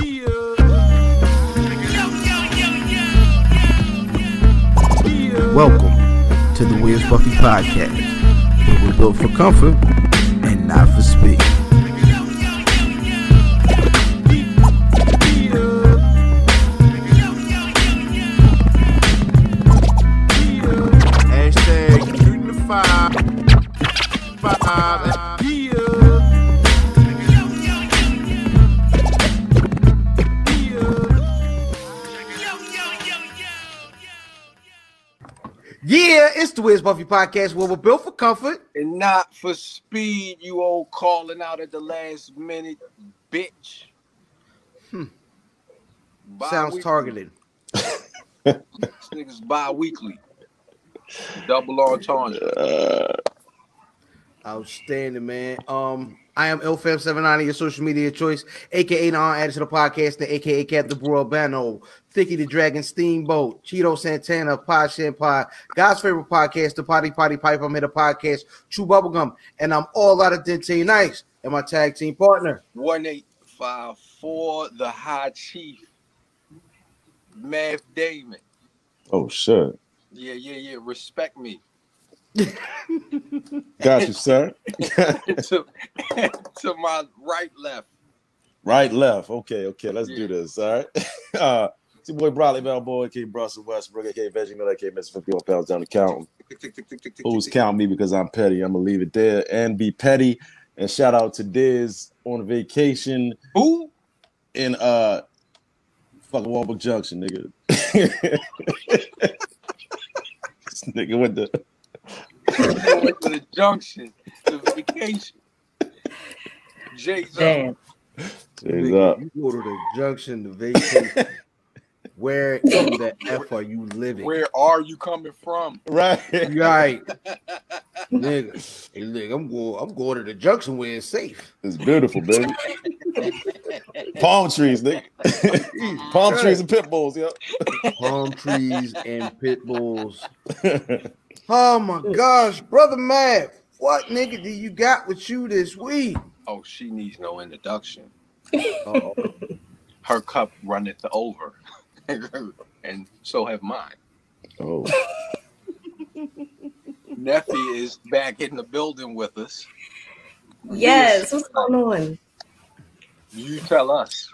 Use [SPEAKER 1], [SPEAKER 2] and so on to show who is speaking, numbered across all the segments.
[SPEAKER 1] Welcome to the Where's Buffy podcast, where we're built for comfort and not for speed. Hashtag shooting the five. Yeah, it's the Where's Buffy podcast, where we're built for comfort
[SPEAKER 2] and not for speed, you old calling out at the last minute, bitch.
[SPEAKER 1] Sounds targeted.
[SPEAKER 2] This nigga's bi-weekly. Double entendre.
[SPEAKER 1] Outstanding, man. I am LFam79, your social media choice, aka non-added to the podcast, the aka Captain Bro Albano, Thicky the Dragon Steamboat, Cheeto Santana, Pod Shan Pod, God's favorite podcast, the Potty Pipe, I'm here the podcast, Chew Bubblegum, and I'm all out of Dente Nice, and my tag team partner.
[SPEAKER 2] 1854, the High Chief, Math Damon.
[SPEAKER 3] Oh, shit.
[SPEAKER 2] Yeah. Respect me.
[SPEAKER 3] Got you, sir.
[SPEAKER 2] to my left.
[SPEAKER 3] Right, left. Okay. Let's do this. All right. It's your boy Bradley Bellboy, aka Brussels Westbrook, aka Veggie Miller, aka Mr. 51 pounds down the counting. Who's counting me because I'm petty? I'm gonna leave it there and be petty. And shout out to Diz on vacation.
[SPEAKER 2] Who?
[SPEAKER 3] In fucking Walbrook Junction, nigga. This nigga went to
[SPEAKER 2] the junction, the vacation. Jay's
[SPEAKER 1] Damn.
[SPEAKER 2] up.
[SPEAKER 3] Jay's up.
[SPEAKER 1] You go to the junction, the vacation. Where in the F are you living?
[SPEAKER 2] Where are you coming from?
[SPEAKER 3] Right.
[SPEAKER 1] Nigga. Hey, nigga, I'm going to the junction where it's safe.
[SPEAKER 3] It's beautiful, baby. Palm trees, nigga. Palm trees and pit bulls, yo.
[SPEAKER 1] Palm trees and pit bulls. Oh my gosh, brother Mav, what nigga do you got with you this week?
[SPEAKER 2] Oh, she needs no introduction.
[SPEAKER 1] Uh-oh.
[SPEAKER 2] Her cup runneth over, and so have mine.
[SPEAKER 3] Oh.
[SPEAKER 2] Neffy is back in the building with us.
[SPEAKER 4] Yes, what's going on?
[SPEAKER 2] You tell us.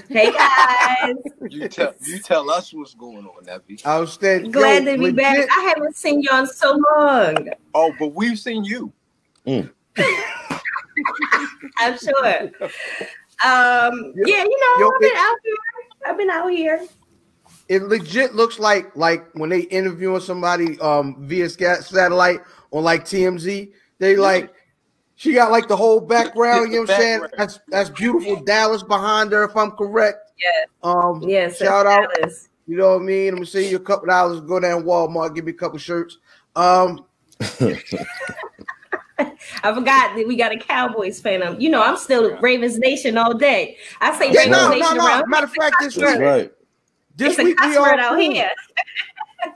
[SPEAKER 4] Hey guys.
[SPEAKER 2] You tell us what's going on, Neffy.
[SPEAKER 1] Outstanding.
[SPEAKER 4] Glad to be back. I haven't seen you in so long.
[SPEAKER 2] Oh, but we've seen you.
[SPEAKER 4] I'm sure. Yeah, you know, I've been out here.
[SPEAKER 1] It legit looks like when they interviewing somebody via satellite on like TMZ, they like she got like the whole background, you know what I'm saying? That's beautiful Dallas behind her, if I'm correct.
[SPEAKER 4] Yes. Yes,
[SPEAKER 1] shout out.
[SPEAKER 4] Dallas.
[SPEAKER 1] You know what I mean? I'm gonna send you a couple dollars, go down Walmart, give me a couple shirts. I
[SPEAKER 4] forgot that we got a Cowboys fan. You know, I'm still Ravens Nation all day. I say Ravens Nation around.
[SPEAKER 1] Matter of fact, this week,
[SPEAKER 3] right.
[SPEAKER 1] This week we all
[SPEAKER 4] out here.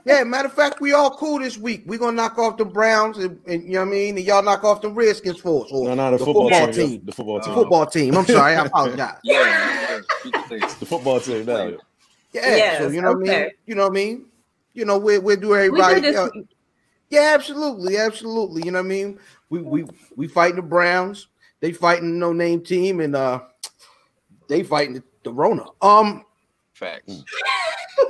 [SPEAKER 1] Yeah, matter of fact, we all cool this week. We're gonna knock off the Browns, and you know what I mean, and y'all knock off the Redskins for us. Or
[SPEAKER 3] the football team. The football team.
[SPEAKER 1] I'm sorry, I apologize.
[SPEAKER 3] The football team now.
[SPEAKER 1] Yeah, so you know what I mean. You know what I mean. You know we'll do everybody. Yeah, absolutely. You know what I mean. We fighting the Browns. They fighting the no-name team, and they fighting the Rona.
[SPEAKER 2] Facts.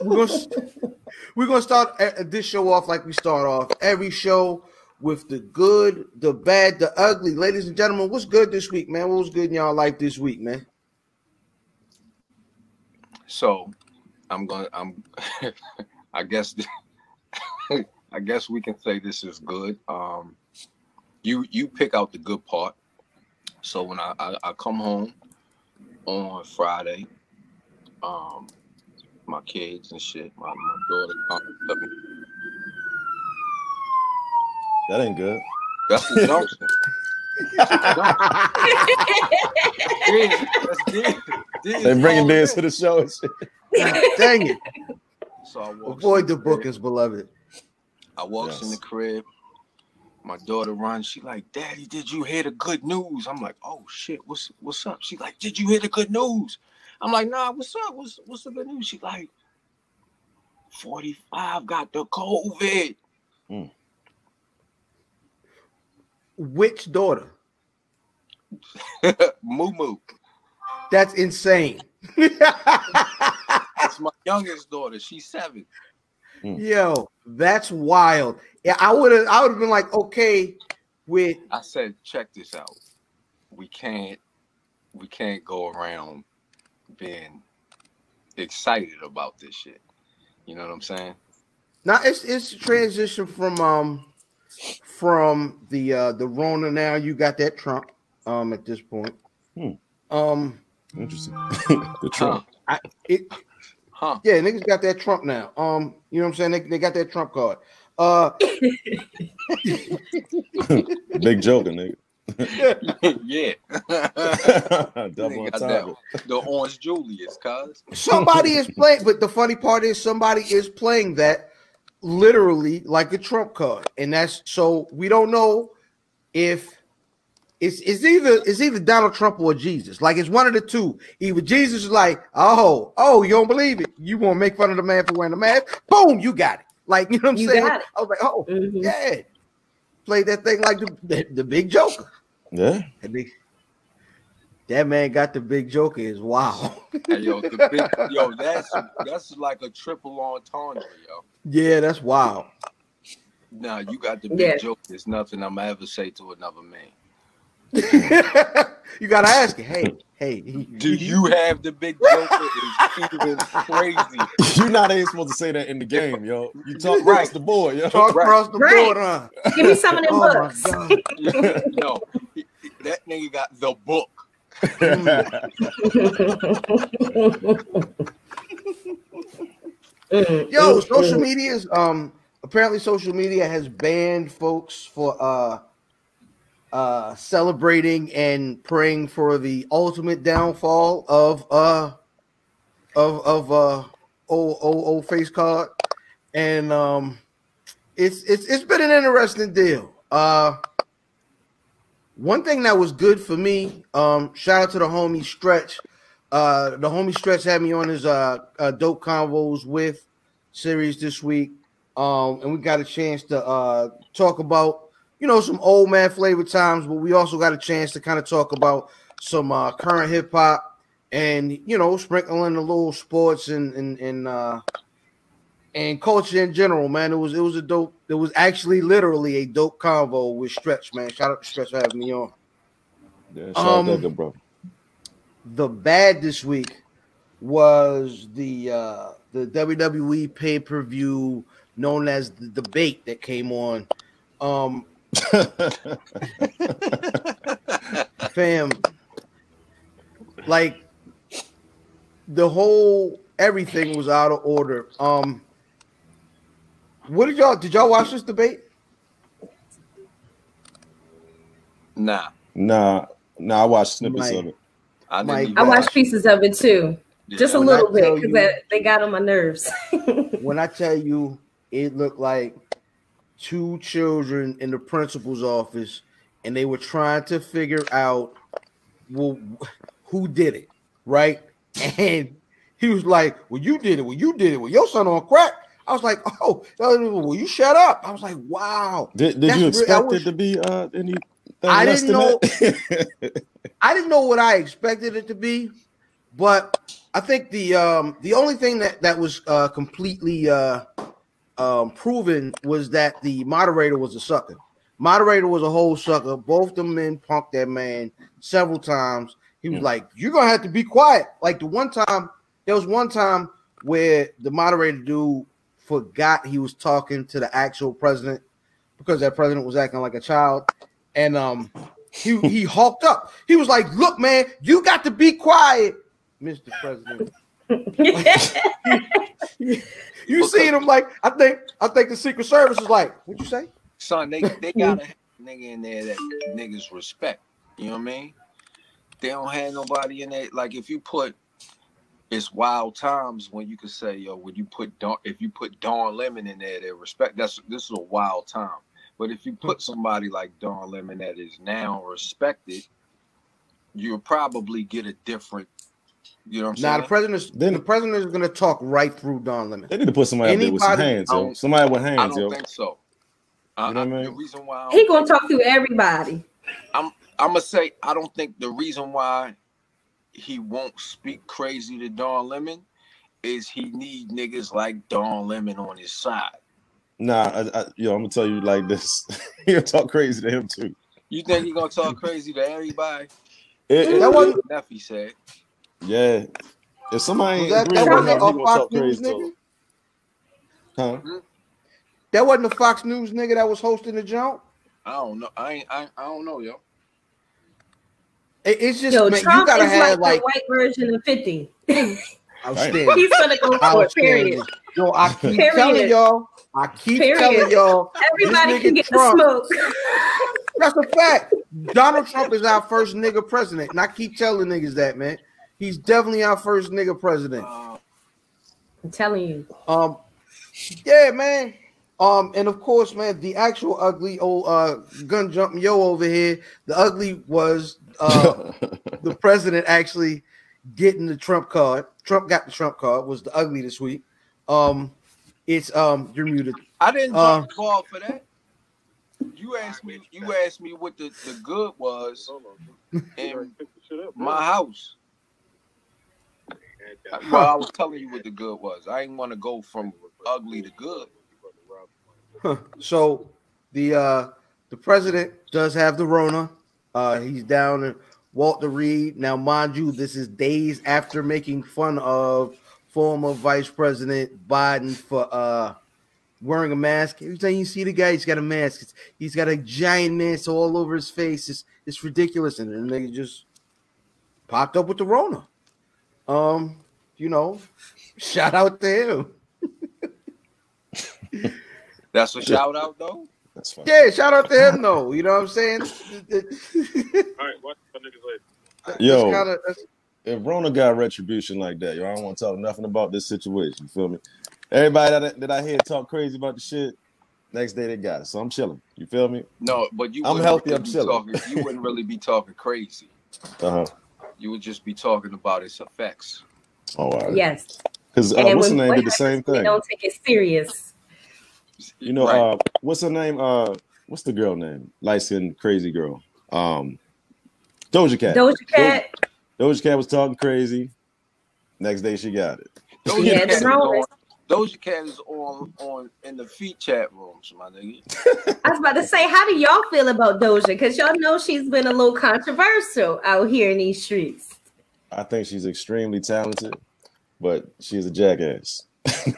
[SPEAKER 1] We're gonna start this show off like we start off every show with the good, the bad, the ugly. Ladies and gentlemen, what's good this week, man? What was good in y'all life this week, man?
[SPEAKER 2] So, I guess we can say this is good. You pick out the good part. So when I come home on Friday, my kids and shit, my daughter.
[SPEAKER 3] That ain't good.
[SPEAKER 2] That's the junction.
[SPEAKER 3] They bringing Diz to the show and shit.
[SPEAKER 1] Dang it.
[SPEAKER 2] So I
[SPEAKER 1] avoid the bookings, beloved.
[SPEAKER 2] I walks in the crib. My daughter runs. She like, Daddy, did you hear the good news? I'm like, oh shit, what's up? She like, did you hear the good news? I'm like, nah, what's up? What's the good news? She like, 45 got the COVID.
[SPEAKER 1] Which daughter?
[SPEAKER 2] Moo.
[SPEAKER 1] That's insane.
[SPEAKER 2] That's my youngest daughter. She's 7.
[SPEAKER 1] Yo, that's wild. Yeah, I would have been like, okay, with.
[SPEAKER 2] I said, check this out. We can't go around being excited about this shit. You know what I'm saying?
[SPEAKER 1] Now it's transition from the Rona. Now you got that Trump at this point.
[SPEAKER 3] Interesting. The Trump.
[SPEAKER 1] Yeah, niggas got that Trump now. You know what I'm saying? They got that Trump card.
[SPEAKER 3] Big joker, nigga.
[SPEAKER 2] Yeah.
[SPEAKER 3] Double entendre.
[SPEAKER 2] The Orange Julius, cuz.
[SPEAKER 1] Somebody is playing, but the funny part is somebody is playing that literally like a Trump card. And that's so we don't know if it's either Donald Trump or Jesus. Like it's one of the two. Either Jesus is like, oh, you don't believe it. You want to make fun of the man for wearing a mask? Boom, you got it. Like, you know what I'm saying? I was like, oh, yeah. Played that thing like the big joker.
[SPEAKER 3] Yeah.
[SPEAKER 1] That man got the big joker is wow.
[SPEAKER 2] Hey, that's like a triple entendre, yo.
[SPEAKER 1] Yeah, that's wild.
[SPEAKER 2] Nah, you got the big joker. There's nothing I'm ever say to another man.
[SPEAKER 1] You gotta ask it. Hey,
[SPEAKER 2] do you have the big joker? Is even crazy.
[SPEAKER 3] You're not even supposed to say that in the game, yo. You talk across the board, yo.
[SPEAKER 1] Talk across the board, huh?
[SPEAKER 4] Give me some of them books.
[SPEAKER 2] Yo, that nigga got the book.
[SPEAKER 1] Yo, social media is apparently social media has banned folks for celebrating and praying for the ultimate downfall of old face card, and it's been an interesting deal. One thing that was good for me, shout out to the homie Stretch. The homie Stretch had me on his Dope Convos with series this week, and we got a chance to talk about some old man flavor times, but we also got a chance to kind of talk about some current hip hop and sprinkling a little sports and culture in general, man. It was a dope. It was actually literally a dope convo with Stretch, man. Shout out to Stretch for having me on.
[SPEAKER 3] Yeah, shout out that good brother.
[SPEAKER 1] The bad this week was the WWE pay-per-view known as the Debate that came on. Fam, like the whole everything was out of order. What did y'all watch this debate?
[SPEAKER 2] Nah,
[SPEAKER 3] I watched snippets of it.
[SPEAKER 4] I watched pieces of it too. Just a little bit because they got on my nerves.
[SPEAKER 1] When I tell you it looked like two children in the principal's office and they were trying to figure out who did it, right? And he was like, well, you did it. Well, your son on crack. I was like, oh, well, you shut up. I was like, wow.
[SPEAKER 3] Did you expect it to be anything
[SPEAKER 1] I
[SPEAKER 3] less
[SPEAKER 1] didn't
[SPEAKER 3] than
[SPEAKER 1] know.
[SPEAKER 3] that?
[SPEAKER 1] I didn't know what I expected it to be, but I think the only thing that was completely proven was that the moderator was a sucker. Moderator was a whole sucker. Both the men punked that man several times. He was like, you're going to have to be quiet. Like there was one time where the moderator dude forgot he was talking to the actual president because that president was acting like a child. And he hulked up. He was like, look, man, you got to be quiet, Mr. President. You seen him like, I think the Secret Service is like, what'd you say?
[SPEAKER 2] Son, they got a nigga in there that niggas respect. You know what I mean? They don't have nobody in there. Like if you put, it's wild times when you could say, yo, if you put Dawn Lemon in there, they respect. This is a wild time. But if you put somebody like Dawn Lemon that is now respected, you'll probably get a different You know what I'm saying?
[SPEAKER 1] The president is going to talk right through Don Lemon.
[SPEAKER 3] They need to put somebody up there with some hands, yo. Somebody with hands, yo.
[SPEAKER 2] I don't think so.
[SPEAKER 3] You know what I mean?
[SPEAKER 2] The reason why
[SPEAKER 4] he gonna talk to everybody.
[SPEAKER 2] I'm gonna say I don't think the reason why he won't speak crazy to Don Lemon is he need niggas like Don Lemon on his side.
[SPEAKER 3] Nah, I'm gonna tell you like this. He'll talk crazy to him too.
[SPEAKER 2] You think he gonna talk crazy to everybody?
[SPEAKER 1] That wasn't
[SPEAKER 2] Neffy said.
[SPEAKER 3] Yeah. If somebody ain't
[SPEAKER 1] that
[SPEAKER 3] agreeing with him, he gonna
[SPEAKER 1] Fox
[SPEAKER 3] talk
[SPEAKER 1] News
[SPEAKER 3] crazy to
[SPEAKER 1] nigga?
[SPEAKER 3] him. Huh?
[SPEAKER 1] That wasn't the Fox News nigga that was hosting the jump?
[SPEAKER 2] I don't know. I don't know, yo.
[SPEAKER 1] It's just
[SPEAKER 4] Yo,
[SPEAKER 1] man,
[SPEAKER 4] Trump
[SPEAKER 1] you gotta
[SPEAKER 4] is
[SPEAKER 1] have
[SPEAKER 4] like the white version of 50.
[SPEAKER 1] Outstanding.
[SPEAKER 4] He's gonna go for it, period.
[SPEAKER 1] Yo, I keep telling y'all.
[SPEAKER 4] Everybody can get Trump. The smoke.
[SPEAKER 1] That's a fact. Donald Trump is our first nigga president. And I keep telling niggas that, man. He's definitely our first nigga president.
[SPEAKER 4] I'm telling you.
[SPEAKER 1] Yeah, man. And of course, man, the actual ugly old gun jumping yo over here. The ugly was the president actually getting the Trump card. Trump got the Trump card. Was the ugly this week. It's you're muted.
[SPEAKER 2] I didn't jump the ball for that. You asked me what the good was in my house. Well, I was telling you what the good was. I didn't want to go from ugly to good.
[SPEAKER 1] So the president does have the Rona. He's down in Walter Reed. Now, mind you, this is days after making fun of former Vice President Biden for wearing a mask. Every time you see the guy, he's got a mask. He's got a giant mask all over his face. It's ridiculous. And then they just popped up with the Rona. Shout out to
[SPEAKER 2] him. That's a shout out, though.
[SPEAKER 3] That's fine.
[SPEAKER 1] Yeah, shout out to him, though. You know what I'm saying?
[SPEAKER 5] All right, watch the niggas later.
[SPEAKER 3] Yo, if Rona got retribution like that, yo, I don't want to talk nothing about this situation. You feel me? Everybody that I hear talk crazy about the shit, next day they got it. So I'm chilling. You feel me?
[SPEAKER 2] No, but I'm
[SPEAKER 3] healthy.
[SPEAKER 2] Really
[SPEAKER 3] I'm chilling.
[SPEAKER 2] You wouldn't really be talking crazy. You would just be talking about its effects.
[SPEAKER 3] Oh, all right.
[SPEAKER 4] Yes.
[SPEAKER 3] Because what's her name did the same thing.
[SPEAKER 4] Don't take it serious.
[SPEAKER 3] You know, right. What's her name? What's the girl name? Light-skinned crazy girl. Doja Cat. Doja Cat was talking crazy. Next day she got it.
[SPEAKER 2] Doja Cat is on in the feet chat rooms, my nigga.
[SPEAKER 4] I was about to say, how do y'all feel about Doja? Because y'all know she's been a little controversial out here in these streets.
[SPEAKER 3] I think she's extremely talented, but she's a jackass.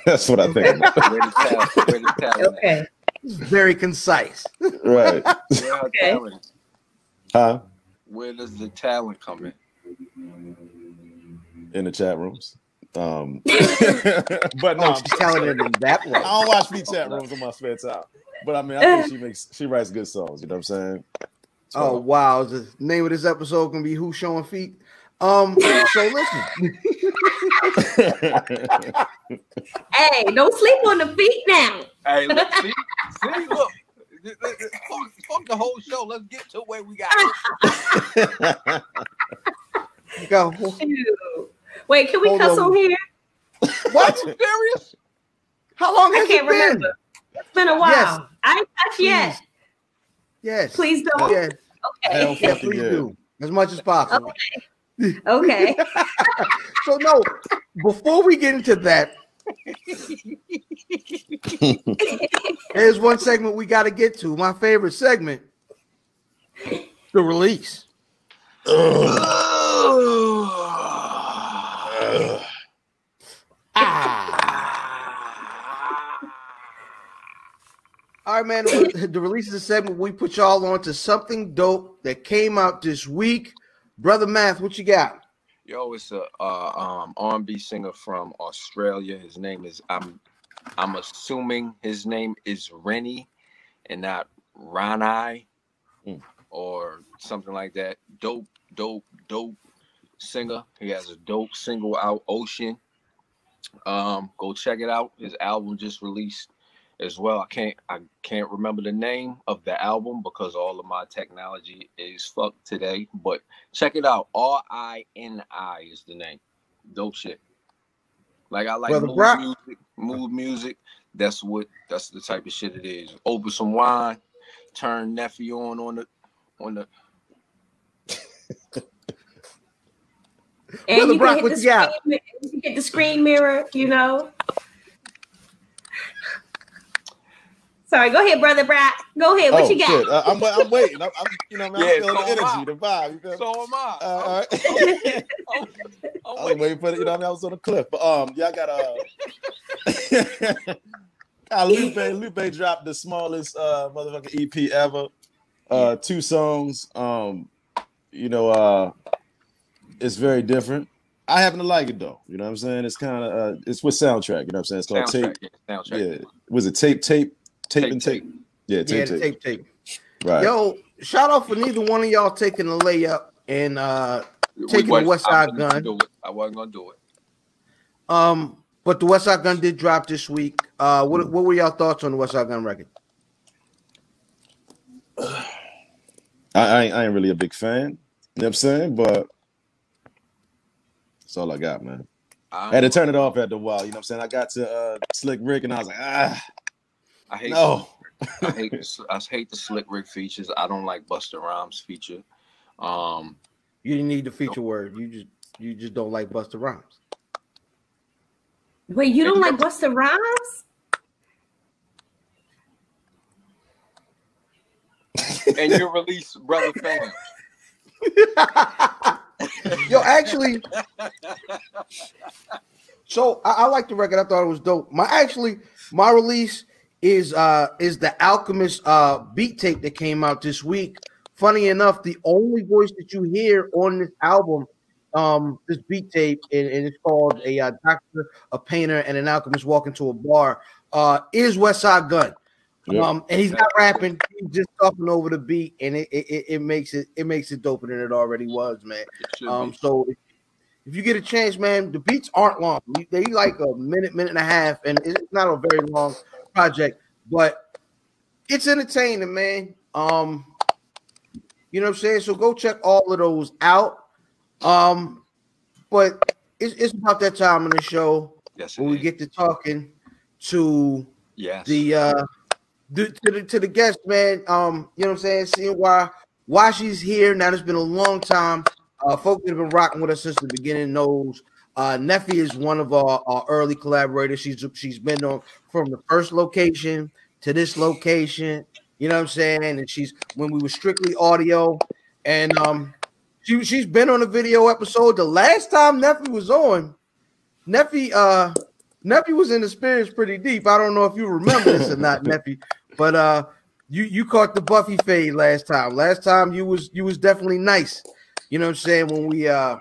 [SPEAKER 3] That's what I think.
[SPEAKER 2] Where the talent
[SPEAKER 4] okay.
[SPEAKER 1] Very concise.
[SPEAKER 3] Right.
[SPEAKER 2] Okay.
[SPEAKER 3] Huh?
[SPEAKER 2] Where does the talent come in?
[SPEAKER 3] In the chat rooms. But
[SPEAKER 1] no, she's talented in that way.
[SPEAKER 3] I don't watch feet chat rooms in my spare time. But I mean, I think she writes good songs. You know what I'm saying?
[SPEAKER 1] Oh wow! The name of this episode gonna be "Who's Showing Feet." So listen.
[SPEAKER 4] Hey, don't sleep on the feet now.
[SPEAKER 2] Hey, look, see, look. Fuck the whole show. Let's get to where we got it.
[SPEAKER 1] Go.
[SPEAKER 4] Wait, can we cuss on here?
[SPEAKER 1] What?
[SPEAKER 2] Serious?
[SPEAKER 1] How long has
[SPEAKER 4] I can't remember. It's been a while. Yes. I ain't touched yet.
[SPEAKER 1] Yes.
[SPEAKER 4] Please don't.
[SPEAKER 1] Yeah.
[SPEAKER 4] Okay.
[SPEAKER 1] Yeah, please do. As much as possible.
[SPEAKER 4] Okay.
[SPEAKER 1] So no, before we get into that, there's one segment we got to get to. My favorite segment, the release. All right, man. The release is a segment we put y'all on to something dope that came out this week. Brother Math, what you got?
[SPEAKER 2] Yo, it's a R&B singer from Australia. His name is I'm assuming his name is Rennie and not Ranai or something like that. Dope singer. He has a dope single out, Ocean. Go check it out. His album just released as well. I can't remember the name of the album because all of my technology is fucked today. But check it out. RINI is the name. Dope shit. Like I like mood music. That's the type of shit it is. Open some wine, turn Neffy on the.
[SPEAKER 4] And you can hit the screen mirror, you know. Sorry, go ahead, brother Brock. Go ahead. What you got?
[SPEAKER 3] Shit. I'm waiting. I'm feeling the energy, the vibe.
[SPEAKER 2] So am I.
[SPEAKER 3] All right. I was waiting for it. You know what I mean? I was on the cliff. But y'all got Lupe dropped the smallest motherfucking EP ever. 2 songs. It's very different. I happen to like it though. You know what I'm saying? It's kind of it's with soundtrack. You know what I'm saying? It's called Tape. Yeah. Was it Tape? Yeah, tape. Right.
[SPEAKER 1] Yo, shout out for neither one of y'all taking the layup and taking the West Side Gun.
[SPEAKER 2] I wasn't gonna do it.
[SPEAKER 1] But the West Side Gun did drop this week. What were y'all thoughts on the West Side Gun record?
[SPEAKER 3] I ain't really a big fan. You know what I'm saying? But that's all I got, man. I had to turn it off after a while. You know what I'm saying? I got to Slick Rick and I was like,
[SPEAKER 2] I hate the Slick Rick features. I don't like Busta Rhymes feature.
[SPEAKER 1] You didn't need the feature word. You just don't like Busta Rhymes.
[SPEAKER 4] Wait, you don't like Busta Rhymes?
[SPEAKER 2] And you release Brother Fam.
[SPEAKER 1] Yo, actually, so I like the record. I thought it was dope. My release is the Alchemist beat tape that came out this week. Funny enough, the only voice that you hear on this album, this beat tape, and it's called a doctor, a painter, and an alchemist walk into a bar, is West Side Gun. Yep. And he's not rapping; he's just talking over the beat, and it makes it doper than it already was, man. So if you get a chance, man, the beats aren't long; they like a minute and a half, and it's not a very long project, but it's entertaining, man. You know what I'm saying? So go check all of those out. But it's about that time in the show when we get to talking to the guest, man. You know what I'm saying? Seeing why she's here. Now it's been a long time. Folks that have been rocking with us since the beginning knows Neffy is one of our early collaborators. She's been on from the first location to this location. You know what I'm saying? And she's when we were strictly audio, and she's been on a video episode. The last time Neffy was on, Neffy was in the spirits pretty deep. I don't know if you remember this or not, Neffy, but you caught the Buffy fade last time. Last time you was definitely nice. You know what I'm saying? When we
[SPEAKER 4] I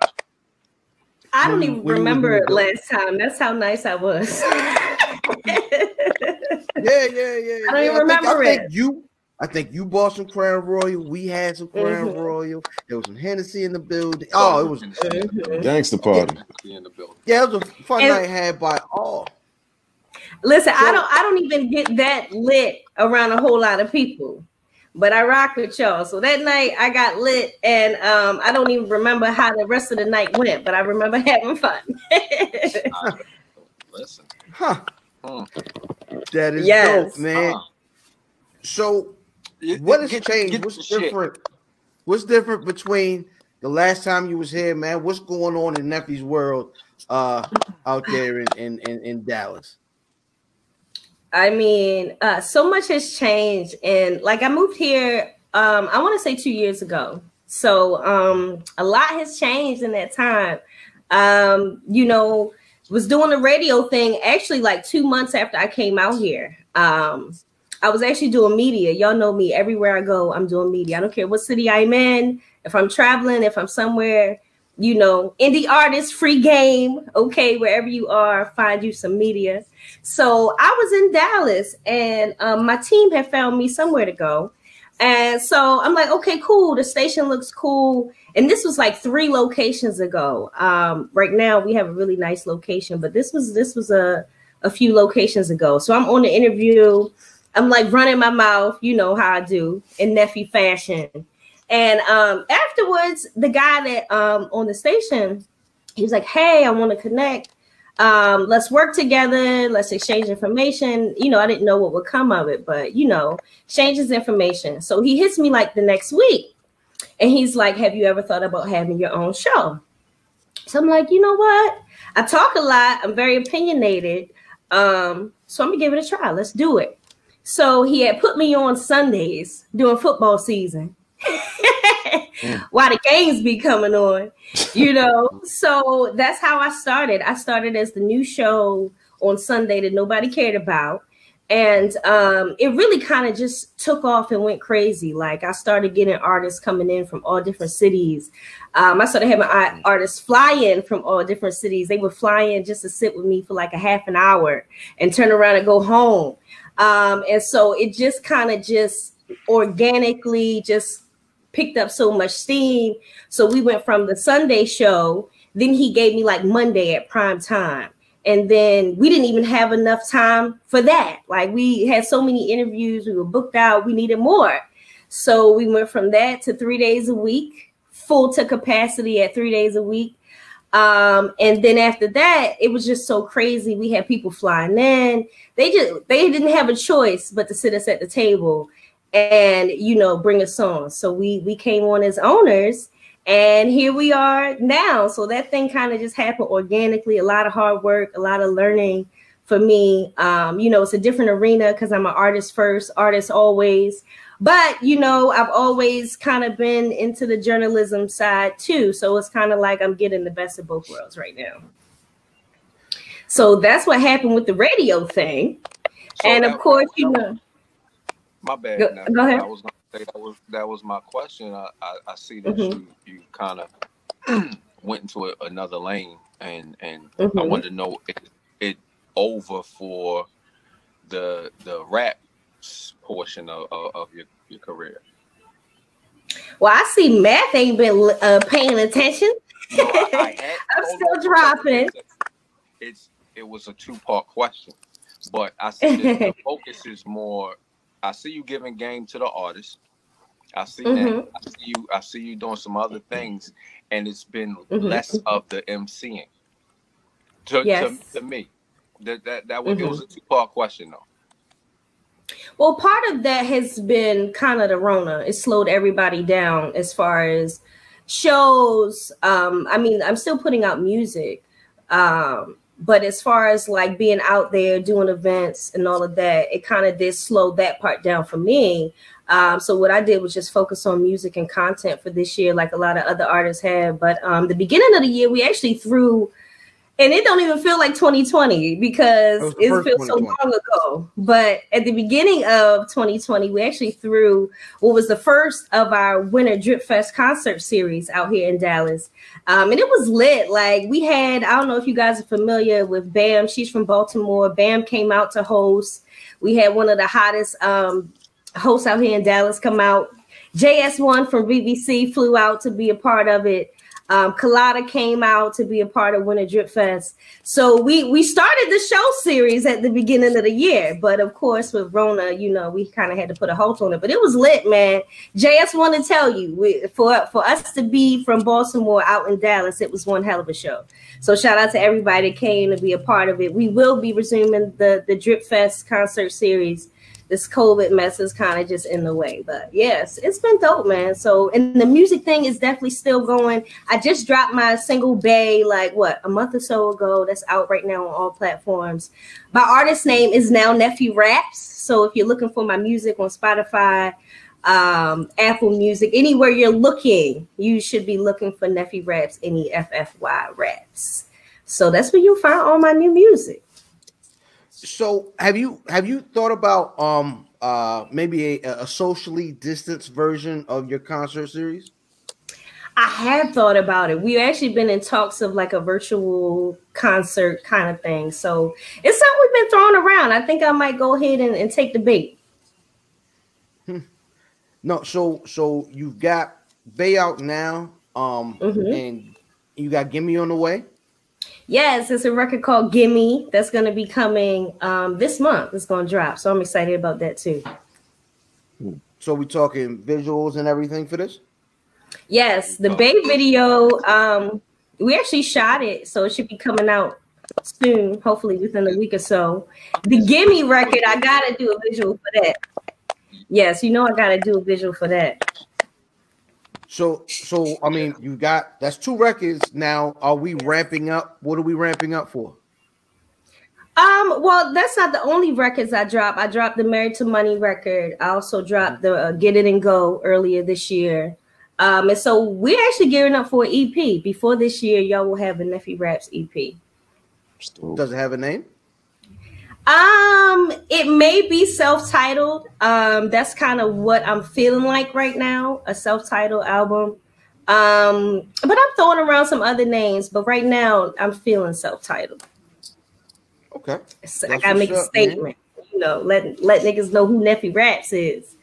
[SPEAKER 4] don't even remember it last time. That's how nice I was.
[SPEAKER 1] Yeah.
[SPEAKER 4] I don't even remember it.
[SPEAKER 1] I think you bought some Crown Royal. We had some Crown Royal. There was some Hennessy in the building. Oh, it was
[SPEAKER 3] gangster party.
[SPEAKER 1] Yeah, it was a fun night had by all.
[SPEAKER 4] Listen, I don't even get that lit around a whole lot of people, but I rock with y'all. So that night I got lit, and I don't even remember how the rest of the night went, but I remember having fun.
[SPEAKER 2] Listen,
[SPEAKER 1] that is dope, man. So. What has changed? What's different? What's different between the last time you was here, man? What's going on in Neffy's world out there in Dallas?
[SPEAKER 4] I mean, so much has changed, and like I moved here, I want to say 2 years ago. So a lot has changed in that time. Was doing the radio thing actually like 2 months after I came out here. I was actually doing media. Y'all know me. Everywhere I go, I'm doing media. I don't care what city I'm in. If I'm traveling, if I'm somewhere, indie artist, free game. Okay, wherever you are, find you some media. So I was in Dallas, and my team had found me somewhere to go. And so I'm like, okay, cool. The station looks cool. And this was like 3 locations ago. Right now, we have a really nice location, but this was a few locations ago. So I'm on the interview. I'm like running my mouth, you know how I do in Neffy fashion. And afterwards, the guy that on the station, He was like, hey, I want to connect. Let's work together. Let's exchange information. You know, I didn't know what would come of it, but, you know, exchanges information. So he hits me like the next week. And he's like, have you ever thought about having your own show? So I'm like, you know what? I talk a lot. I'm very opinionated. So I'm going to give it a try. Let's do it. So he had put me on Sundays during football season. While the games be coming on, you know. So that's how I started. I started as the new show on Sunday that nobody cared about. And it really kind of just took off and went crazy. Like I started getting artists coming in from all different cities. I started having artists fly in from all different cities. They would fly in just to sit with me for like a half an hour and turn around and go home. And so it just kind of just organically just picked up so much steam. So we went from the Sunday show. Then he gave me like Monday at prime time. And then we didn't even have enough time for that. Like we had so many interviews, we were booked out, we needed more. So we went from that to 3 days a week, full to capacity at 3 days a week. And then after that, it was just so crazy. We had people flying in. They didn't have a choice but to sit us at the table and, you know, bring us on. So we came on as owners. And here we are now. So that thing kind of just happened organically. A lot of hard work, a lot of learning for me. You know, it's a different arena because I'm an artist first, artist always. But, you know, I've always kind of been into the journalism side, too. So it's kind of like I'm getting the best of both worlds right now. So that's what happened with the radio thing. So and of course, you know.
[SPEAKER 2] My bad.
[SPEAKER 4] Go ahead.
[SPEAKER 2] I was going to say that was my question. I see that you kind of went into another lane, and I wanted to know it over for the rap portion of your career.
[SPEAKER 4] Well, I see math ain't been paying attention.
[SPEAKER 2] No,
[SPEAKER 4] I'm still dropping.
[SPEAKER 2] It was a two-part question, but I see the focus is more. I see you giving game to the artist. I see that. I see you doing some other things, and it's been less of the emceeing. To me, that was it was a two-part question though.
[SPEAKER 4] Well, part of that has been kind of the Rona. It slowed everybody down as far as shows. I mean, I'm still putting out music. But as far as like being out there doing events and all of that, it kind of did slow that part down for me. So what I did was just focus on music and content for this year, like a lot of other artists have. But the beginning of the year, we actually threw, and it don't even feel like 2020 because it feels so long ago. But at the beginning of 2020, we actually threw what was the first of our Winter Drip Fest concert series out here in Dallas. And it was lit. Like we had, I don't know if you guys are familiar with Bam. She's from Baltimore. Bam came out to host. We had one of the hottest hosts out here in Dallas come out. JS1 from BBC flew out to be a part of it. Colada came out to be a part of Winter Drip Fest. So we started the show series at the beginning of the year. But of course, with Rona, you know, we kind of had to put a halt on it. But it was lit, man. JS want to tell you, for us to be from Baltimore out in Dallas, it was one hell of a show. So shout out to everybody that came to be a part of it. We will be resuming the Drip Fest concert series. This COVID mess is kind of just in the way, but yes, it's been dope, man. So, and the music thing is definitely still going. I just dropped my single Bay, like what, a month or so ago. That's out right now on all platforms. My artist name is now Neffy Raps. So if you're looking for my music on Spotify, Apple Music, anywhere you're looking, you should be looking for Neffy Raps, Neffy Raps. So that's where you'll find all my new music.
[SPEAKER 1] So have you thought about maybe a socially distanced version of your concert series?
[SPEAKER 4] I have thought about it. We've actually been in talks of like a virtual concert kind of thing. So it's something we've been throwing around. I think I might go ahead and take the bait.
[SPEAKER 1] No, so you've got Bay out now, and you got Gimme on the way.
[SPEAKER 4] Yes, it's a record called Gimme that's going to be coming this month. It's going to drop. So I'm excited about that too.
[SPEAKER 1] So we're talking visuals and everything for this?
[SPEAKER 4] Yes, the Bay video We actually shot it, so it should be coming out soon, hopefully within a week or so. The Gimme record, I gotta do a visual for that. Yes, you know I gotta do a visual for that.
[SPEAKER 1] So I mean, that's 2 records now. Are we ramping up? What are we ramping up for?
[SPEAKER 4] Well, that's not the only records I dropped. I dropped the Married to Money record. I also dropped the Get It and Go earlier this year. And so we're actually gearing up for an EP. Before this year, y'all will have a Neffy Raps EP.
[SPEAKER 1] Does it have a name?
[SPEAKER 4] It may be self-titled. That's kind of what I'm feeling like right now, a self-titled album. But I'm throwing around some other names, but right now I'm feeling self-titled.
[SPEAKER 1] Okay.
[SPEAKER 4] So I gotta make a statement, man. You know, let niggas know who Neffy Raps is.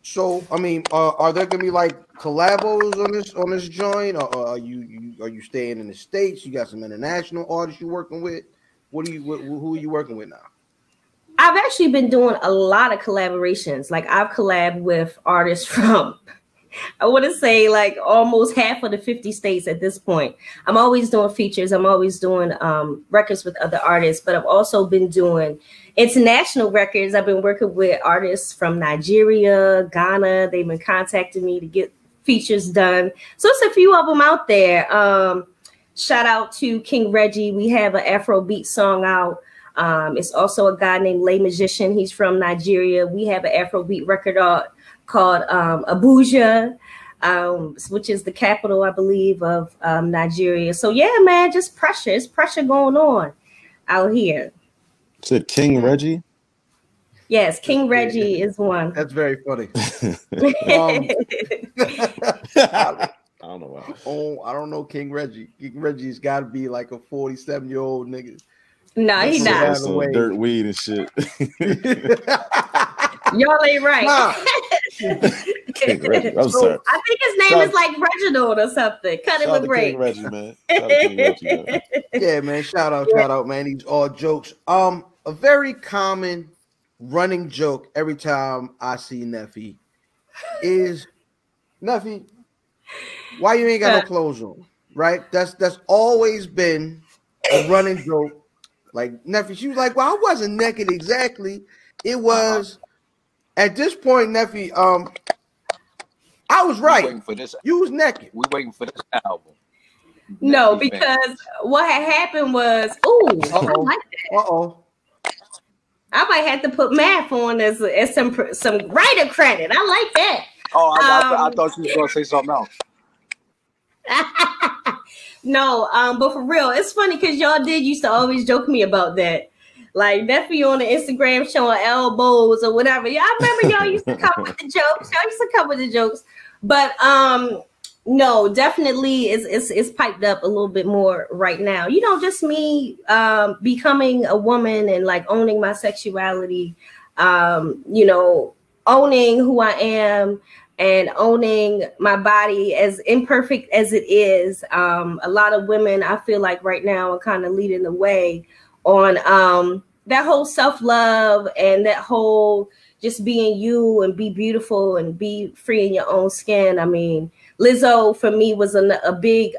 [SPEAKER 1] So I mean, are there gonna be like collabos on this joint, or are you staying in the States? You got some international artists you working with? Who are you working with now?
[SPEAKER 4] I've actually been doing a lot of collaborations. Like I've collabed with artists from, I want to say like almost half of the 50 states at this point. I'm always doing features. I'm always doing records with other artists, but I've also been doing international records. I've been working with artists from Nigeria, Ghana. They've been contacting me to get features done. So it's a few of them out there. Shout out to King Reggie. We have an Afrobeat song out. It's also a guy named Lay Magician. He's from Nigeria. We have an Afrobeat record out called Abuja, which is the capital, I believe, of Nigeria. So yeah, man, just pressure. It's pressure going on out here.
[SPEAKER 3] Is it King Reggie?
[SPEAKER 4] Yes, King Reggie is one.
[SPEAKER 1] That's very funny. I don't know why. Oh, I don't know King Reggie. King Reggie's got to be like a 47-year-old nigga.
[SPEAKER 4] No, he's not.
[SPEAKER 3] Some dirt weed and shit.
[SPEAKER 4] Y'all ain't right.
[SPEAKER 1] Nah.
[SPEAKER 3] King Reggie. I'm sorry.
[SPEAKER 4] I think his name is like Reginald or something. Cut him a break.
[SPEAKER 3] King Reggie, man. Shout out to King Reggie, man.
[SPEAKER 1] Yeah, man. Shout out, man. These all jokes. A very common running joke every time I see Neffy is, Neffy, why you ain't got no clothes on? Right? That's always been a running joke. Like Neffy, she was like, well, I wasn't naked exactly. It was at this point, Neffy, I was right. You was naked.
[SPEAKER 2] We waiting for this album.
[SPEAKER 4] No, because what had happened was, I like that. I might have to put math on as some writer credit. I like that.
[SPEAKER 2] Oh, I thought you was gonna say something else.
[SPEAKER 4] No, but for real, it's funny because y'all used to always joke me about that. Like Neffy on the Instagram showing elbows or whatever. Yeah, I remember y'all used to come with the jokes. But no, definitely it's piped up a little bit more right now. You know, just me becoming a woman and like owning my sexuality, you know, owning who I am and owning my body as imperfect as it is. A lot of women, I feel like right now are kind of leading the way on that whole self-love and that whole just being you and be beautiful and be free in your own skin. I mean, Lizzo for me was a big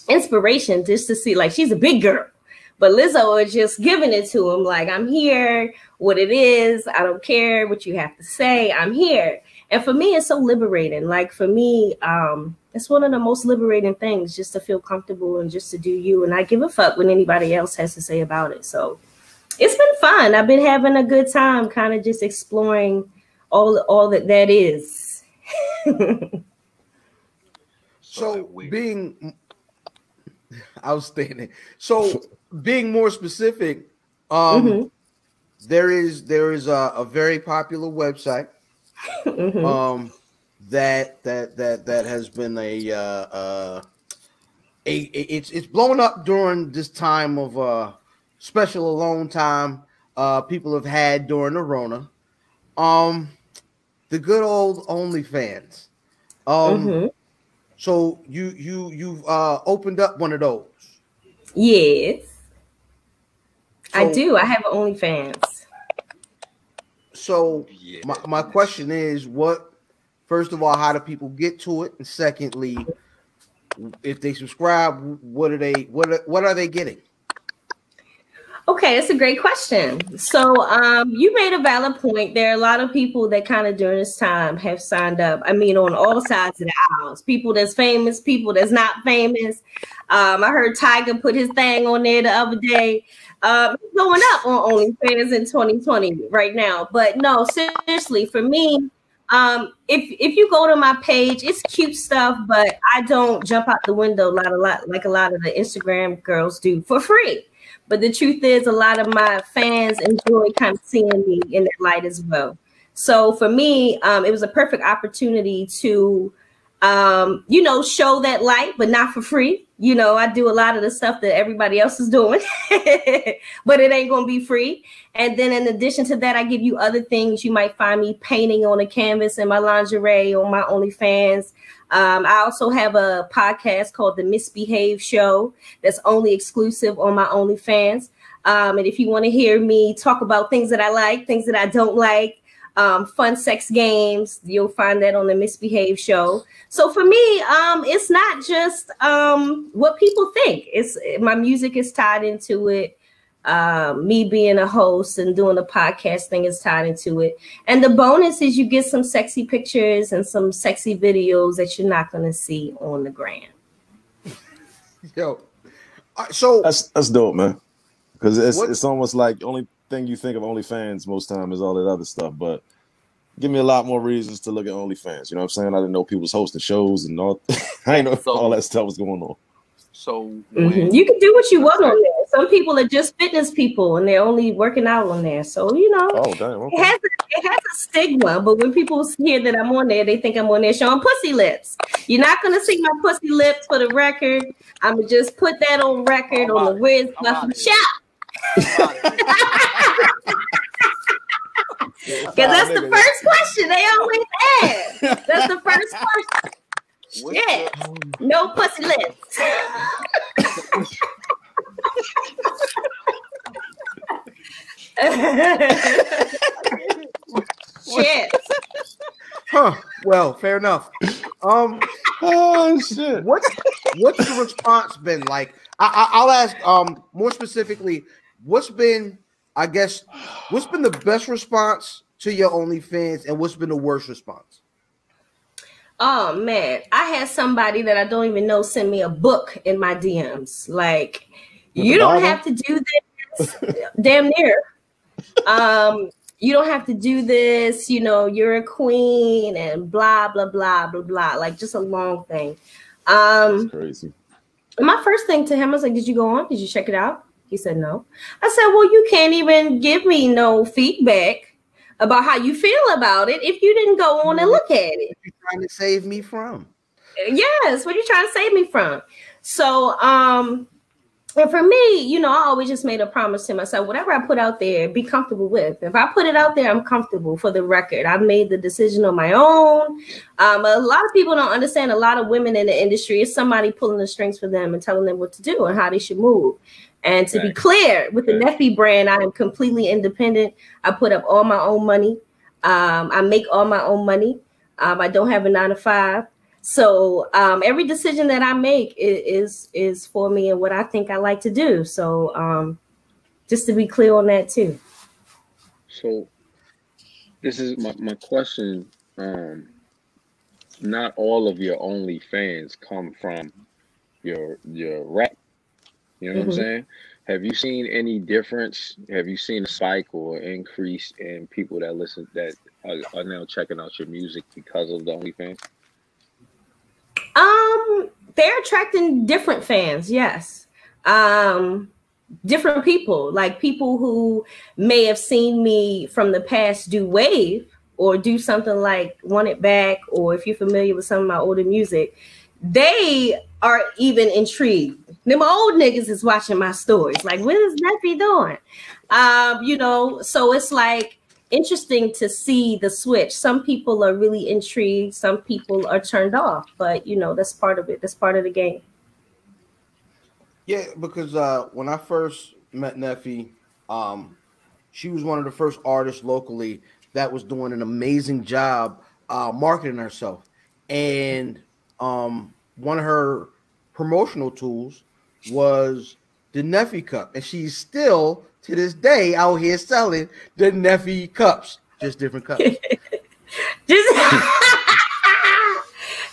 [SPEAKER 4] inspiration just to see, like, she's a big girl, but Lizzo is just giving it to him. Like, I'm here, what it is. I don't care what you have to say. I'm here. And for me, it's so liberating. Like, for me, it's one of the most liberating things, just to feel comfortable and just to do you. And I give a fuck what anybody else has to say about it. So it's been fun. I've been having a good time kind of just exploring all that is.
[SPEAKER 1] So being outstanding. So being more specific, there is a very popular website that has been it's blown up during this time of special alone time people have had during the Rona. The good old OnlyFans. So you've opened up one of those.
[SPEAKER 4] Yes. So, I do. I have an OnlyFans.
[SPEAKER 1] So my question is, first of all, how do people get to it? And secondly, if they subscribe, what are they getting?
[SPEAKER 4] Okay, that's a great question. So you made a valid point. There are a lot of people that kind of during this time have signed up. I mean, on all sides of the aisles. People that's famous, people that's not famous. I heard Tiger put his thing on there the other day. It's going up on OnlyFans in 2020 right now. But no, seriously, for me, if you go to my page, it's cute stuff, but I don't jump out the window a lot like a lot of the Instagram girls do for free. But the truth is, a lot of my fans enjoy kind of seeing me in that light as well. So for me, it was a perfect opportunity to, show that light, but not for free. You know, I do a lot of the stuff that everybody else is doing, but it ain't going to be free. And then in addition to that, I give you other things. You might find me painting on a canvas in my lingerie on my OnlyFans. I also have a podcast called The Misbehave Show that's only exclusive on my OnlyFans. And if you want to hear me talk about things that I like, things that I don't like, fun sex games, you'll find that on The Misbehave Show. So for me, it's not just what people think. My music is tied into it. Me being a host and doing the podcast thing is tied into it. And the bonus is you get some sexy pictures and some sexy videos that you're not going to see on the gram.
[SPEAKER 1] Yo, so
[SPEAKER 3] that's dope, man. Because it's almost like the only thing you think of OnlyFans most time is all that other stuff. But give me a lot more reasons to look at OnlyFans. You know what I'm saying? I didn't know people was hosting shows and all. I didn't know all that stuff was going on.
[SPEAKER 2] So
[SPEAKER 4] you can do what you want on there. Some people are just fitness people and they're only working out on there. So, you know,
[SPEAKER 3] okay.
[SPEAKER 4] it has a stigma. But when people hear that I'm on there, they think I'm on there showing pussy lips. You're not going to see my pussy lips for the record. I'm going to just put that on record on the Wiz Buffy Shop. Because that's the first question they always ask. That's the first question. Shit. No pussy lips. Shit.
[SPEAKER 1] Huh. Well, fair enough.
[SPEAKER 3] Oh shit.
[SPEAKER 1] What's the response been like? I'll ask more specifically, what's been the best response to your OnlyFans and what's been the worst response?
[SPEAKER 4] Oh man, I had somebody that I don't even know send me a book in my DMs. Like, you don't have to do this. Damn near. You don't have to do this. You know, you're a queen and blah blah blah blah blah. Like, just a long thing.
[SPEAKER 3] That's crazy.
[SPEAKER 4] My first thing to him, I was like, "Did you go on? Did you check it out?" He said, "No." I said, "Well, you can't even give me no feedback about how you feel about it if you didn't go on and look at it."
[SPEAKER 1] What are you trying to save me from?
[SPEAKER 4] Yes, what are you trying to save me from? So, and for me, you know, I always just made a promise to myself, whatever I put out there, be comfortable with. If I put it out there, I'm comfortable. For the record, I made the decision on my own. A lot of people don't understand. A lot of women in the industry, is somebody pulling the strings for them and telling them what to do and how they should move. And to be clear, with the Neffy brand, I am completely independent. I put up all my own money. I make all my own money. I don't have a 9-to-5. So every decision that I make is for me and what I think I like to do. So just to be clear on that too.
[SPEAKER 2] So this is my question. Not all of your OnlyFans come from your rap. You know what I'm saying? Have you seen any difference? Have you seen a spike or increase in people that listen that are now checking out your music because of the OnlyFans?
[SPEAKER 4] They're attracting different fans, yes. Different people, like people who may have seen me from the past do Wave or do something like Want It Back, or if you're familiar with some of my older music, they are even intrigued. Them old niggas is watching my stories. Like, what is Neffy doing? You know, so it's like interesting to see the switch. Some people are really intrigued. Some people are turned off. But, you know, that's part of it. That's part of the game.
[SPEAKER 1] Yeah, because when I first met Neffy, she was one of the first artists locally that was doing an amazing job marketing herself. And one of her promotional tools was the Neffy cup, and she's still to this day out here selling the Neffy cups, just different cups.
[SPEAKER 4] Just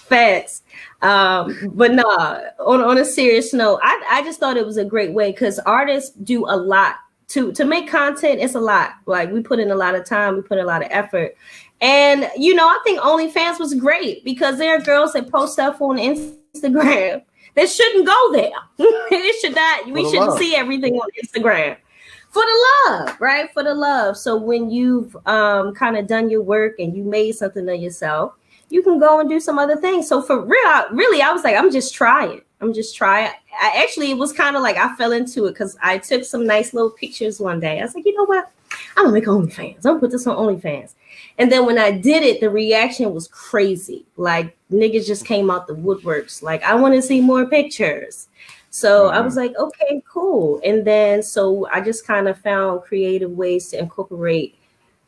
[SPEAKER 4] facts. But nah, on a serious note, I just thought it was a great way because artists do a lot to make content. It's a lot. Like we put in a lot of time, we put in a lot of effort. And you know, I think OnlyFans was great because there are girls that post stuff on Instagram that shouldn't go there. It should not, we shouldn't see everything on Instagram. For the love, right? For the love. So when you've kind of done your work and you made something of yourself, you can go and do some other things. So for real, really, I was like, I'm just trying. I actually, it was kind of like I fell into it because I took some nice little pictures one day. I was like, you know what? I'm gonna make OnlyFans. I'm gonna put this on OnlyFans. And then when I did it, the reaction was crazy. Like niggas just came out the woodworks. Like, I want to see more pictures. So I was like, okay, cool. And then so I just kind of found creative ways to incorporate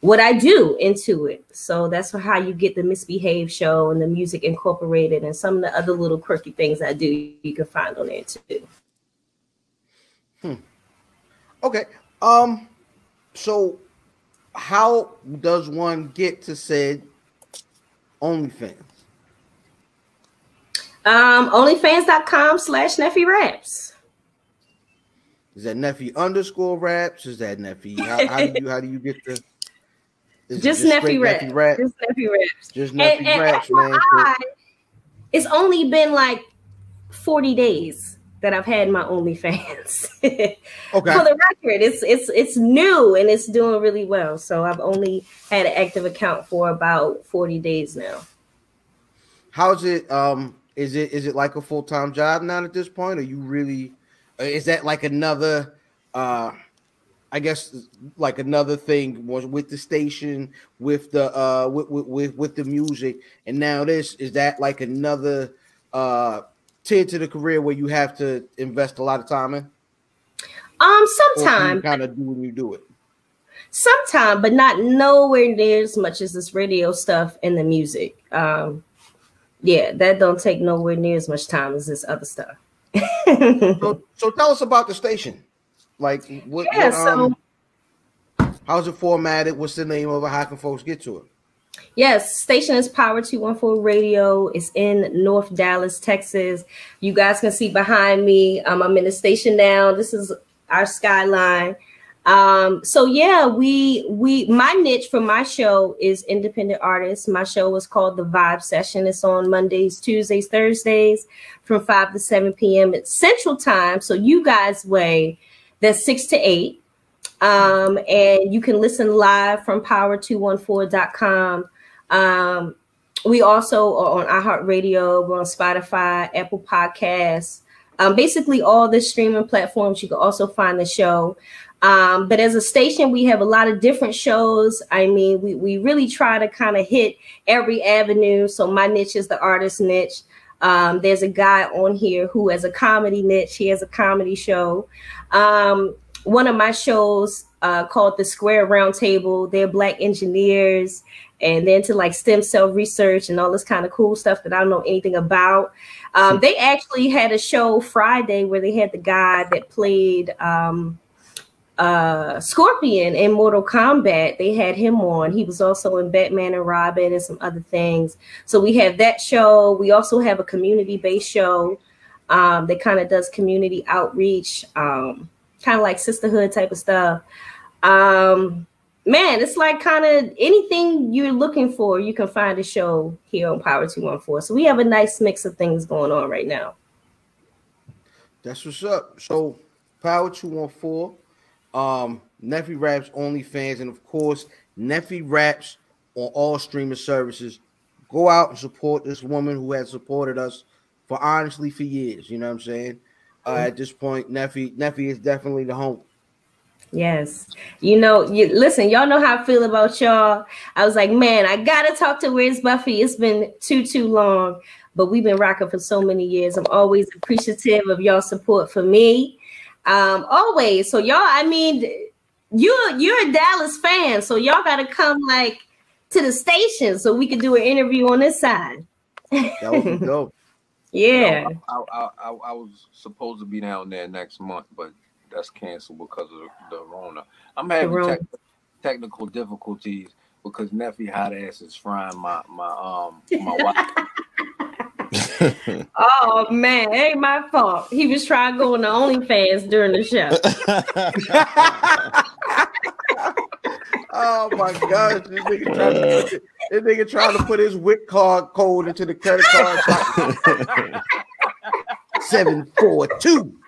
[SPEAKER 4] what I do into it. So that's how you get the Misbehave show and the music incorporated and some of the other little quirky things I do you can find on there too.
[SPEAKER 1] Okay. So how does one get to said OnlyFans?
[SPEAKER 4] OnlyFans.com/Neffy Raps.
[SPEAKER 1] Is that Neffy _Raps? Is that Neffy? How do you get the?
[SPEAKER 4] Just Neffy Raps. Just Neffy Raps.
[SPEAKER 1] Just Neffy Raps, man.
[SPEAKER 4] It's only been like 40 days that I've had my OnlyFans. Okay. For the record, it's new and it's doing really well. So I've only had an active account for about 40 days now.
[SPEAKER 1] How's it? Is it like a full-time job now at this point? Are you really? Is that like another? I guess like another thing was with the station, with the with the music, and now this is that like another tier to the career where you have to invest a lot of time in.
[SPEAKER 4] Sometimes
[SPEAKER 1] kind of do when you do it.
[SPEAKER 4] Sometimes, but not nowhere near as much as this radio stuff and the music. Yeah, that don't take nowhere near as much time as this other stuff.
[SPEAKER 1] So tell us about the station. Like what? Yeah, so how's it formatted? What's the name of it? How can folks get to it?
[SPEAKER 4] Yes, station is Power 214 Radio. It's in North Dallas, Texas. You guys can see behind me. I'm in the station now. This is our skyline. So yeah, my niche for my show is independent artists. My show is called The Vibe Session. It's on Mondays, Tuesdays, Thursdays from 5 to 7 p.m. at Central Time. So you guys that's 6 to 8. And you can listen live from power214.com. We also are on iHeartRadio, we're on Spotify, Apple Podcasts, basically all the streaming platforms. You can also find the show. But as a station, we have a lot of different shows. I mean, we really try to kind of hit every avenue. So my niche is the artist niche. There's a guy on here who has a comedy niche. He has a comedy show. One of my shows called The Square Roundtable. They're Black engineers and they're into like stem cell research and all this kind of cool stuff that I don't know anything about. They actually had a show Friday where they had the guy that played Scorpion in Mortal Kombat. They had him on. He was also in Batman and Robin and some other things. So we have that show. We also have a community-based show that kind of does community outreach, kind of like sisterhood type of stuff. Man, it's like kind of anything you're looking for, you can find a show here on Power 214. So we have a nice mix of things going on right now.
[SPEAKER 1] That's what's up. So Power 214. Neffy Raps OnlyFans, and of course Neffy Raps on all streaming services. Go out and support this woman who has supported us for years. You know what I'm saying? At this point, Neffy is definitely the home.
[SPEAKER 4] Yes, listen, y'all know how I feel about y'all. I was like, man, I gotta talk to Where's Buffy. It's been too long, but we've been rocking for so many years. I'm always appreciative of y'all support for me. Always. So y'all, I mean, you're a Dallas fan, so y'all gotta come like to the station so we can do an interview on this side.
[SPEAKER 1] That would be dope.
[SPEAKER 4] Yeah.
[SPEAKER 2] No, I was supposed to be down there next month, but that's canceled because of the Rona. I'm having technical difficulties because Neffy hot ass is frying my wife.
[SPEAKER 4] Oh man, it ain't my fault. He was trying to go on the OnlyFans during the show.
[SPEAKER 1] Oh my gosh, this nigga trying to put his WIC card code into the credit card. 742.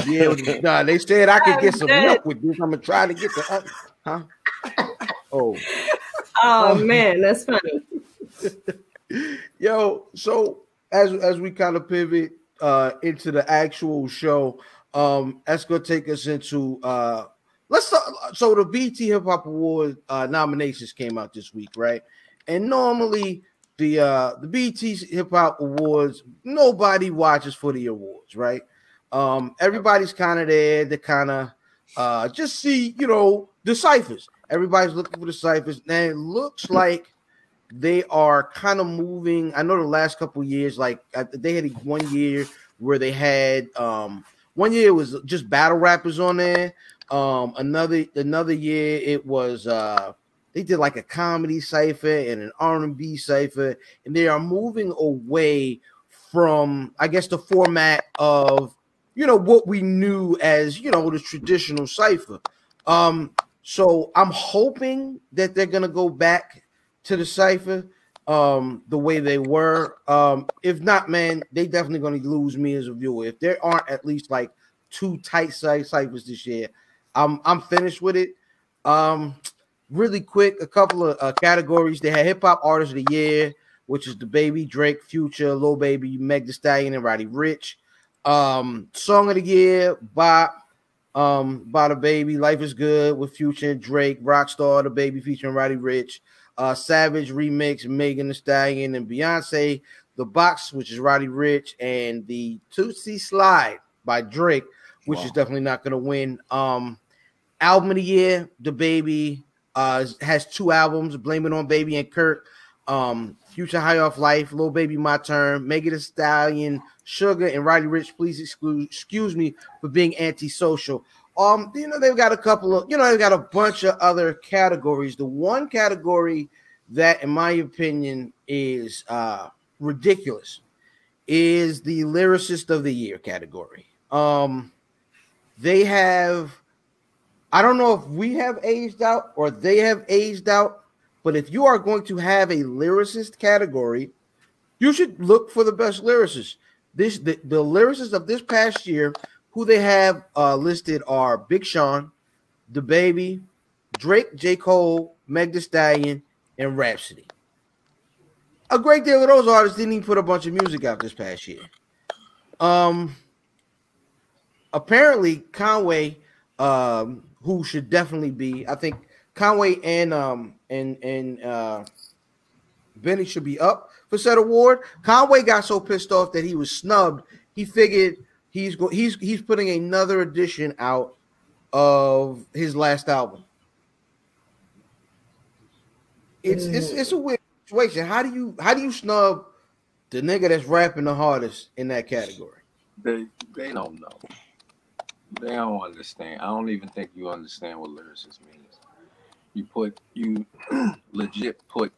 [SPEAKER 1] Yeah, nah, they said I could get some milk with this. I'm gonna try to get the huh?
[SPEAKER 4] Oh man, that's funny.
[SPEAKER 1] Yo, so as we kind of pivot into the actual show, that's gonna take us into let's talk. So the BT Hip Hop Award nominations came out this week, right? And normally the BT Hip Hop Awards, nobody watches for the awards, right? Everybody's kind of there to kind of just see, the ciphers. Everybody's looking for the ciphers, and it looks like they are kind of moving. I know the last couple of years, like they had 1 year where they had 1 year it was just battle rappers on there. Another year it was they did like a comedy cipher and an R&B cipher, and they are moving away from, I guess, the format of what we knew as the traditional cipher. So I'm hoping that they're gonna go back to the cipher the way they were. If not, man, they definitely going to lose me as a viewer. If there aren't at least like 2 tight ciphers this year, I'm finished with it. Really quick, a couple of categories. They had Hip Hop Artist of the Year, which is the Baby, Drake, Future, Lil Baby, Meg Thee Stallion, and Roddy Ricch. Song of the Year, Bop, by the Baby, Life is Good with Future and Drake, Rockstar, the Baby featuring Roddy Ricch. Savage remix, Megan Thee Stallion and Beyonce. The Box, which is Roddy Ricch, and the Tootsie Slide by Drake, which is definitely not going to win. Album of the Year, The Baby has 2 albums, Blame It on Baby and Kirk. Future High Off Life, Lil Baby My Turn, Megan Thee Stallion, Sugar, and Roddy Ricch. Please excuse me for being antisocial. They've got a couple of, they've got a bunch of other categories. The one category that, in my opinion, is ridiculous is the Lyricist of the Year category. They have, I don't know if we have aged out or they have aged out, but if you are going to have a lyricist category, you should look for the best lyricist. The lyricists of this past year, who they have listed are Big Sean, The Baby, Drake, J. Cole, Meg Thee Stallion, and Rhapsody. A great deal of those artists didn't even put a bunch of music out this past year. Apparently, Conway, who should definitely be, I think Conway and Benny should be up for said award. Conway got so pissed off that he was snubbed, he figured he's putting another edition out of his last album. It's a weird situation. How do you snub the nigga that's rapping the hardest in that category?
[SPEAKER 2] They don't know. They don't understand. I don't even think you understand what lyricist means. You legit put.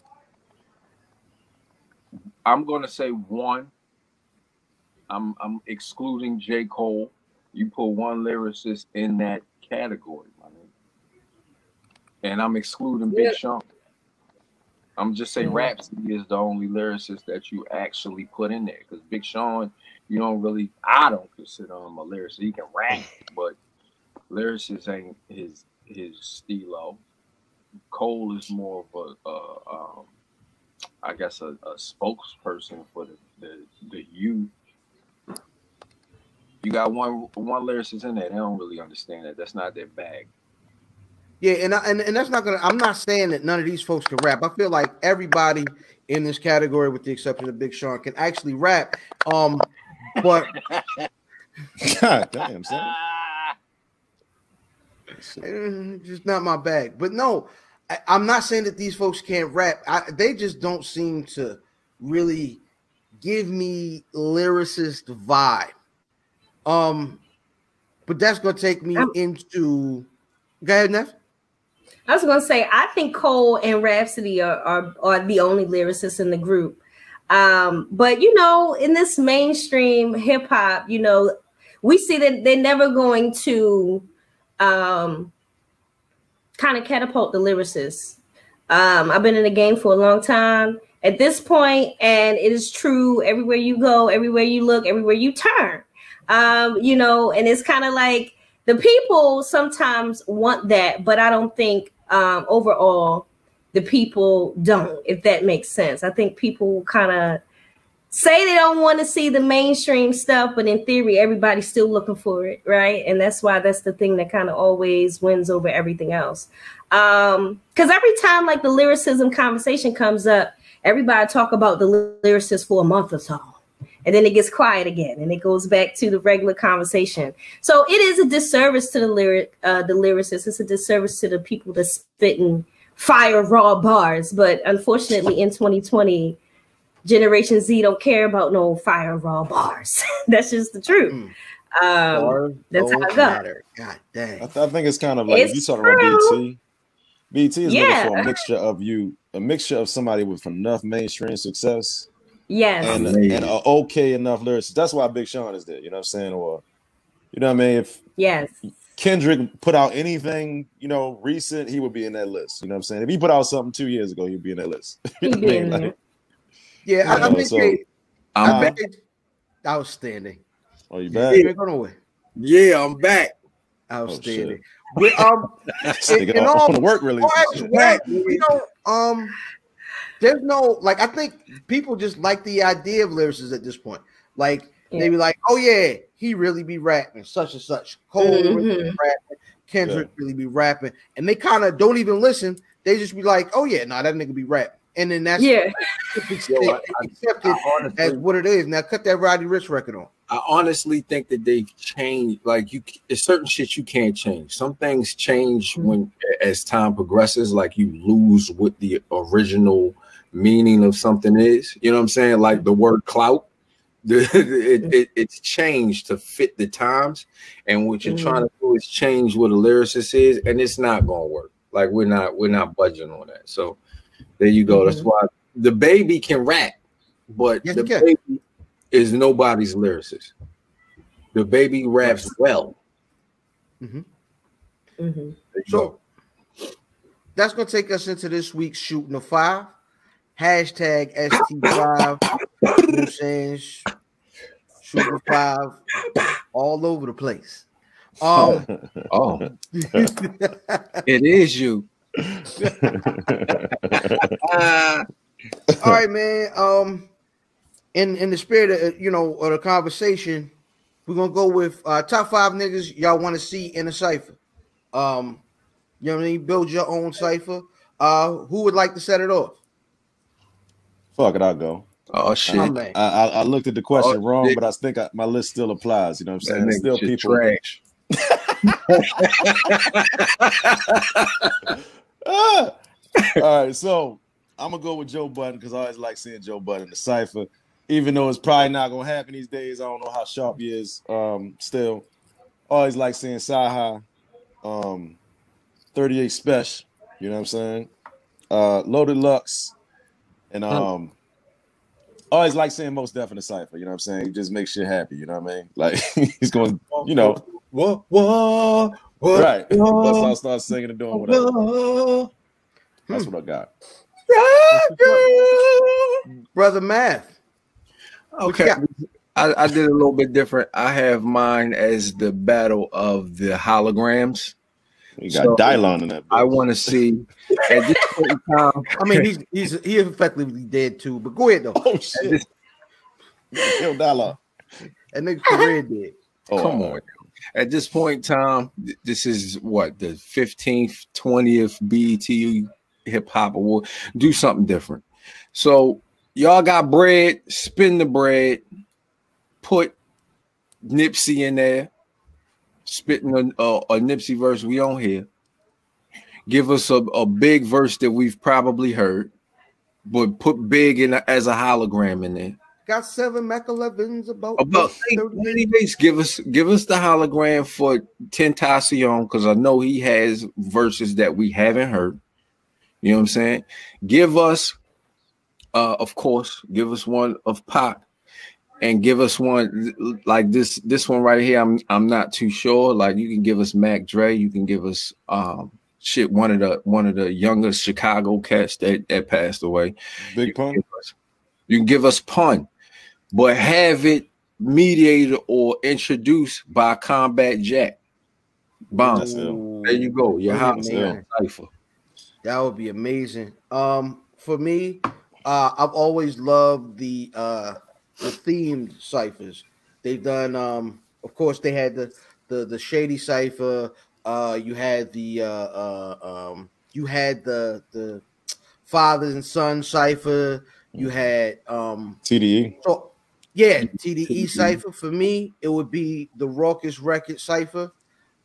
[SPEAKER 2] I'm gonna say one. I'm excluding J. Cole. You put one lyricist in that category, my nigga. And I'm excluding Big Sean. I'm just saying Rhapsody is the only lyricist that you actually put in there. Because Big Sean, I don't consider him a lyricist. He can rap, but lyricist ain't his stilo. Cole is more of a spokesperson for the youth. You got one lyricist in there. They don't really understand that. That's not their bag.
[SPEAKER 1] Yeah, and that's not gonna. I'm not saying that none of these folks can rap. I feel like everybody in this category, with the exception of Big Sean, can actually rap. But
[SPEAKER 3] God damn, son.
[SPEAKER 1] It's just not my bag. But no, I'm not saying that these folks can't rap. They just don't seem to really give me lyricist vibe. But that's gonna take me into. Go ahead, Neff.
[SPEAKER 4] I was gonna say I think Cole and Rhapsody are the only lyricists in the group. But you know, in this mainstream hip hop, you know, we see that they're never going to kind of catapult the lyricists. I've been in the game for a long time at this point, and it is true everywhere you go, everywhere you look, everywhere you turn. You know, and it's kind of like the people sometimes want that, but I don't think overall the people don't, if that makes sense. I think people kind of say they don't want to see the mainstream stuff, but in theory, everybody's still looking for it, right? And that's why that's the thing that kind of always wins over everything else. Because every time like the lyricism conversation comes up, everybody talk about the lyricist for a month or so. And then it gets quiet again, and it goes back to the regular conversation. So it is a disservice to the lyricists. It's a disservice to the people that spitting fire raw bars. But unfortunately, in 2020, Generation Z don't care about no fire raw bars. That's just the truth. That's how it goes.
[SPEAKER 1] God dang.
[SPEAKER 3] I think it's kind of like if you talking about BT. BT is looking for a mixture of a mixture of somebody with enough mainstream success.
[SPEAKER 4] Yes.
[SPEAKER 3] And an okay enough lyricist. That's why Big Sean is there, you know what I'm saying? Or, you know what I mean? If Kendrick put out anything, you know, recent, he would be in that list. You know what I'm saying? If he put out something 2 years ago, he'd be in that list.
[SPEAKER 4] He'd be in there.
[SPEAKER 1] Yeah, I think
[SPEAKER 3] so,
[SPEAKER 1] I'm back. Outstanding.
[SPEAKER 3] Oh, you back?
[SPEAKER 2] Yeah, I'm back.
[SPEAKER 1] Outstanding.
[SPEAKER 3] I want to work really.
[SPEAKER 1] You know, there's no like. I think people just like the idea of lyricists at this point. Like they be like, "Oh yeah, he really be rapping such and such." Cole really be rapping. Kendrick really be rapping, and they kind of don't even listen. They just be like, "Oh yeah, nah, that nigga be rapping," and then that's accepted as what it is. Now cut that Roddy Ricch record on.
[SPEAKER 2] I honestly think that they've changed. Like there's certain shit you can't change. Some things change as time progresses. Like you lose what the original meaning of something is. You know what I'm saying? Like the word clout, it's changed to fit the times. And what you're trying to do is change what a lyricist is, and it's not gonna work. Like we're not budging on that. So there you go. That's why the baby can rap, but the baby is nobody's lyricist. The baby raps well.
[SPEAKER 1] So that's gonna take us into this week's Shooting the Five. Hashtag ST5. You know what I'm saying? Shooting the Five all over the place.
[SPEAKER 2] It is you.
[SPEAKER 1] All right, man. In the spirit of of the conversation, we're gonna go with top 5 niggas y'all want to see in a cipher. You know what I mean? Build your own cipher. Who would like to set it off?
[SPEAKER 3] Fuck it, I'll go.
[SPEAKER 2] Oh shit!
[SPEAKER 3] I looked at the question wrong, but I think my list still applies. You know what I'm saying? Still people. Trash. All right, so I'm gonna go with Joe Budden because I always like seeing Joe Budden in the cipher. Even though it's probably not gonna happen these days, I don't know how sharp he is. Still, always like seeing Saha, 38 Special. You know what I'm saying? Loaded Lux, and always like seeing Most Def in the cipher. You know what I'm saying? He just makes shit happy. You know what I mean? Like he's going, you know, right? Let's all start singing and doing whatever. That's what I got.
[SPEAKER 1] Brother Math.
[SPEAKER 2] Okay, I did a little bit different. I have mine as the battle of the holograms.
[SPEAKER 3] You got Dylon in that.
[SPEAKER 2] I want to see at this point in time.
[SPEAKER 1] I mean, he effectively dead too. But go ahead though.
[SPEAKER 3] Oh shit! Kill Dylon.
[SPEAKER 1] That nigga career dead.
[SPEAKER 2] Come on. At this point in time, this is what the 15th, 20th BET Hip Hop Award. Do something different. So y'all got bread. Spin the bread. Put Nipsey in there. Spitting a Nipsey verse we don't hear. Give us a big verse that we've probably heard, but put Big in as a hologram in there.
[SPEAKER 1] Got 7 Mac 11s about
[SPEAKER 2] anyways, give us the hologram for Tentacion, because I know he has verses that we haven't heard. You know what I'm saying? Give us of course, give us one of Pac, and give us one like this one right here. I'm not too sure. Like, you can give us Mac Dre, you can give us one of the younger Chicago cats that passed away.
[SPEAKER 3] Big Pun.
[SPEAKER 2] You can give us Pun, but have it mediated or introduced by Combat Jack. Bomb. There you go. Your house cipher.
[SPEAKER 1] That would be amazing. For me, I've always loved the themed ciphers. They've done of course they had the Shady Cipher, you had the Father and Son Cipher, you had
[SPEAKER 3] TDE.
[SPEAKER 1] So yeah, TDE Cipher. For me, it would be the Raucous Record Cipher.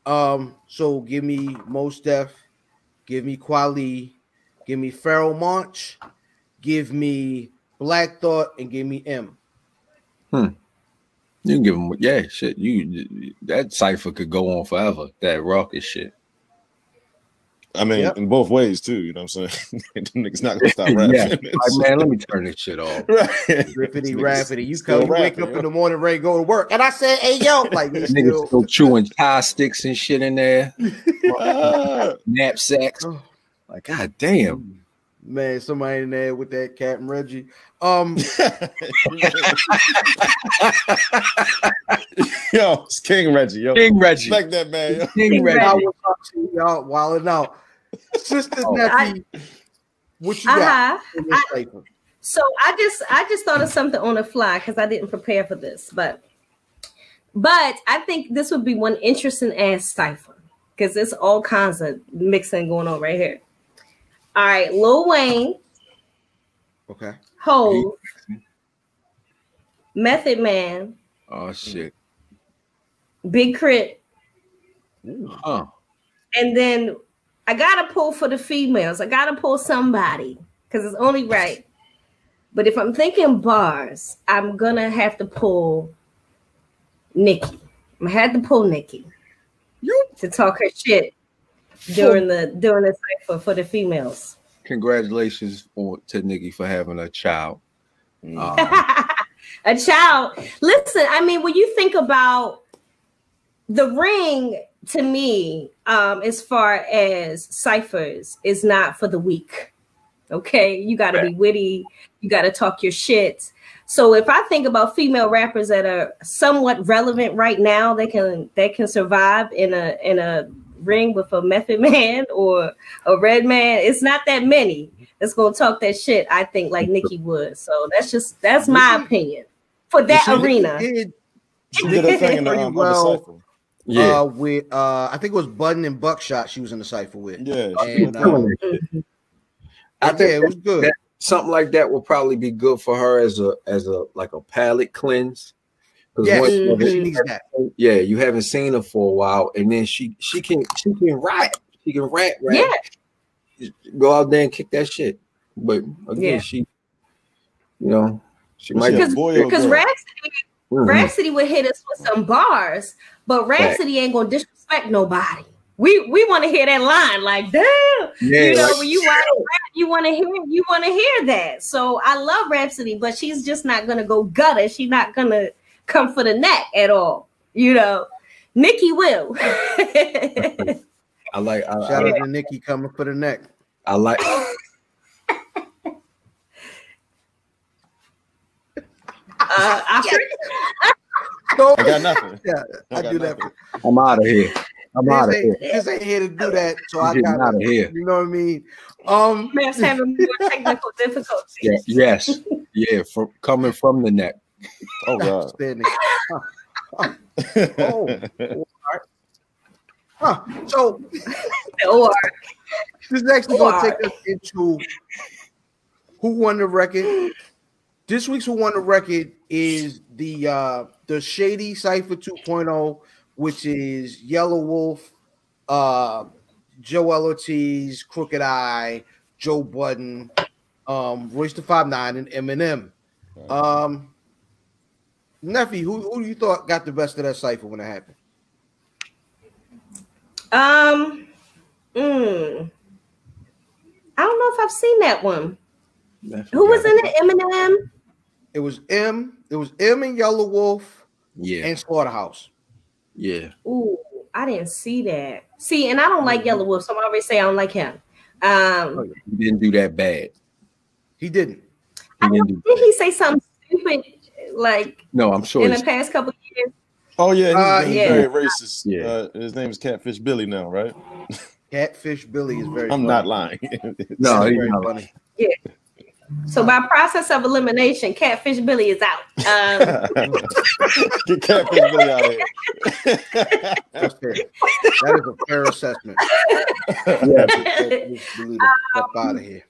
[SPEAKER 1] So give me Mos Def, give me Kweli, give me Pharoah Monch, give me Black Thought, and give me M.
[SPEAKER 2] You can give them, shit. That cipher could go on forever. That raucous shit.
[SPEAKER 3] I mean, in both ways too. You know what I'm saying? Niggas not gonna stop rapping.
[SPEAKER 2] Like, man, let me turn this shit off.
[SPEAKER 3] Right.
[SPEAKER 1] Rippity rappity. You wake up in the morning, ready to go to work, and I said, "Hey yo," like
[SPEAKER 2] niggas still chewing tie sticks and shit in there. Knapsacks. Like, god damn.
[SPEAKER 1] Man, somebody in there with that Captain Reggie.
[SPEAKER 3] Yo, it's King Reggie. Yo,
[SPEAKER 2] King Reggie.
[SPEAKER 3] Respect that man. Yo.
[SPEAKER 2] King Reggie.
[SPEAKER 1] I was talking to y'all wilding out. Sister Neffy, what you got?
[SPEAKER 4] So I just thought of something on the fly because I didn't prepare for this, but I think this would be one interesting ass cipher because there's all kinds of mixing going on right here. All right, Lil Wayne.
[SPEAKER 1] Okay.
[SPEAKER 4] Hov. Method Man.
[SPEAKER 2] Oh shit.
[SPEAKER 4] Big Crit.
[SPEAKER 2] Huh.
[SPEAKER 4] And then I gotta pull for the females. I gotta pull somebody because it's only right. But if I'm thinking bars, I'm gonna have to pull Nikki. I'm gonna have to pull Nikki to talk her shit during the cipher for the females.
[SPEAKER 2] Congratulations to Nikki for having a child.
[SPEAKER 4] A child. Listen, I mean, when you think about the ring, to me, as far as ciphers, is not for the weak. Okay, you got to be witty. You got to talk your shit. So if I think about female rappers that are somewhat relevant right now, they can survive in a ring with a Method Man or a Red Man. It's not that many that's gonna talk that shit. I think like Nikki would. So that's my opinion for that arena.
[SPEAKER 3] She did a thing in the cipher.
[SPEAKER 1] Yeah, with I think it was Budden and Buckshot. She was in the cipher with.
[SPEAKER 3] Yeah,
[SPEAKER 1] and,
[SPEAKER 2] I think it was good. Something like that would probably be good for her as a like a palate cleanse.
[SPEAKER 1] Yeah, she needs that.
[SPEAKER 2] Yeah, you haven't seen her for a while, and then she can rap. She can rap.
[SPEAKER 4] Yeah.
[SPEAKER 2] Go out there and kick that shit. But again, she might
[SPEAKER 4] because Rhapsody would hit us with some bars, but Rhapsody ain't gonna disrespect nobody. We want to hear that line, like damn. Yeah, when you rap, you want to hear that. So I love Rhapsody, but she's just not gonna go gutter. She's not gonna come for the neck at all. Nikki will.
[SPEAKER 1] Shout out to Nikki coming for the neck.
[SPEAKER 2] I like.
[SPEAKER 3] I got nothing.
[SPEAKER 1] Yeah, I do that.
[SPEAKER 2] I'm out of here.
[SPEAKER 1] This ain't here to do that, so I got
[SPEAKER 2] out of here.
[SPEAKER 1] You know what I mean?
[SPEAKER 4] Man's having more technical difficulties.
[SPEAKER 2] Yes. Yeah, coming from the neck.
[SPEAKER 3] Oh God.
[SPEAKER 1] So this is actually going to take us into who won the record. This week's Who Won the Record is the Shady Cipher 2.0, which is Yellow Wolf, Joel Ortiz, Crooked Eye, Joe Budden, Royce the 5'9", and Eminem. Neffy, who you thought got the best of that cypher when it happened?
[SPEAKER 4] I don't know if I've seen that one. Who was in it? Eminem.
[SPEAKER 1] It was M and Yellow Wolf.
[SPEAKER 2] Yeah.
[SPEAKER 1] And Slaughterhouse.
[SPEAKER 2] Yeah.
[SPEAKER 4] Ooh, I didn't see that. See, and I don't like Yellow Wolf, so I already say I don't like him.
[SPEAKER 2] He didn't do that bad.
[SPEAKER 1] He didn't.
[SPEAKER 4] Did he say something stupid? Like
[SPEAKER 2] no, I'm sure
[SPEAKER 4] in the past couple of years.
[SPEAKER 3] Oh yeah, he's very
[SPEAKER 4] yeah.
[SPEAKER 3] racist. Yeah, his name is Catfish Billy now, right?
[SPEAKER 1] Catfish Billy is very.
[SPEAKER 3] I'm
[SPEAKER 1] funny.
[SPEAKER 3] not lying.
[SPEAKER 2] No, he's
[SPEAKER 1] very
[SPEAKER 2] not
[SPEAKER 1] funny.
[SPEAKER 4] Yeah. So by process of elimination, Catfish Billy is out.
[SPEAKER 3] Get Catfish Billy out of here.
[SPEAKER 1] That's fair. That is a fair assessment. Up out of here.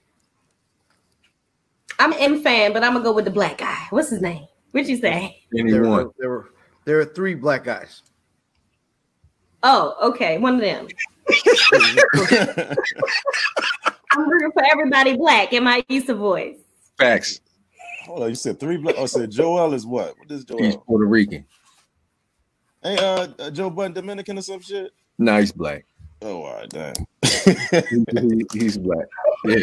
[SPEAKER 4] I'm an M fan, but I'm gonna go with the black guy. What's his name? What'd you say?
[SPEAKER 2] Anyone.
[SPEAKER 1] There are 3 black guys.
[SPEAKER 4] Oh, okay, one of them. I'm rooting for everybody black in my Issa voice.
[SPEAKER 2] Facts.
[SPEAKER 3] Hold on, you said 3 black. Oh, said Joel is what? What is Joel?
[SPEAKER 2] He's Puerto Rican.
[SPEAKER 3] Ain't Joe Budden Dominican or some shit?
[SPEAKER 2] No, he's black.
[SPEAKER 3] Oh, all right, damn.
[SPEAKER 2] He's black. Yeah,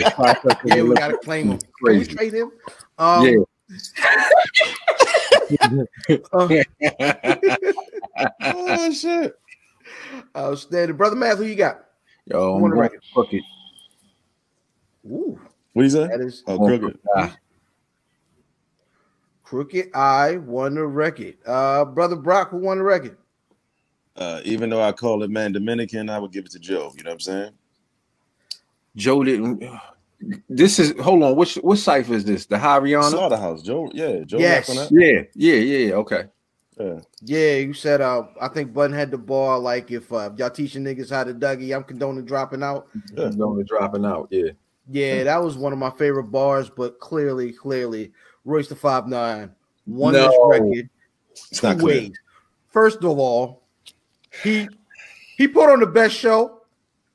[SPEAKER 1] yeah, we gotta claim him. Can we trade him?
[SPEAKER 2] Yeah.
[SPEAKER 3] Oh shit!
[SPEAKER 1] Outstanding, brother Matt. Who you got?
[SPEAKER 2] Yo, I'm going Crooked.
[SPEAKER 1] Ooh,
[SPEAKER 3] what you say?
[SPEAKER 1] That is
[SPEAKER 3] Crooked.
[SPEAKER 1] Crooked I won the record. Brother Brock, who won the record?
[SPEAKER 3] Even though I call it man Dominican, I would give it to Joe. You know what I'm saying?
[SPEAKER 2] Joe didn't. This is hold on. What cipher is this? The High Rihanna?
[SPEAKER 3] Slaughterhouse. Joe. Yeah. Joe.
[SPEAKER 1] Yes.
[SPEAKER 2] Yeah. Okay.
[SPEAKER 1] Yeah. You said I think Button had the ball. Like if y'all teaching niggas how to Dougie, I'm condoning dropping out.
[SPEAKER 2] Condoning dropping out. Yeah.
[SPEAKER 1] Yeah, that was one of my favorite bars. But clearly, Royce the 5'9" won this record.
[SPEAKER 3] It's not clear.
[SPEAKER 1] First of all, he put on the best show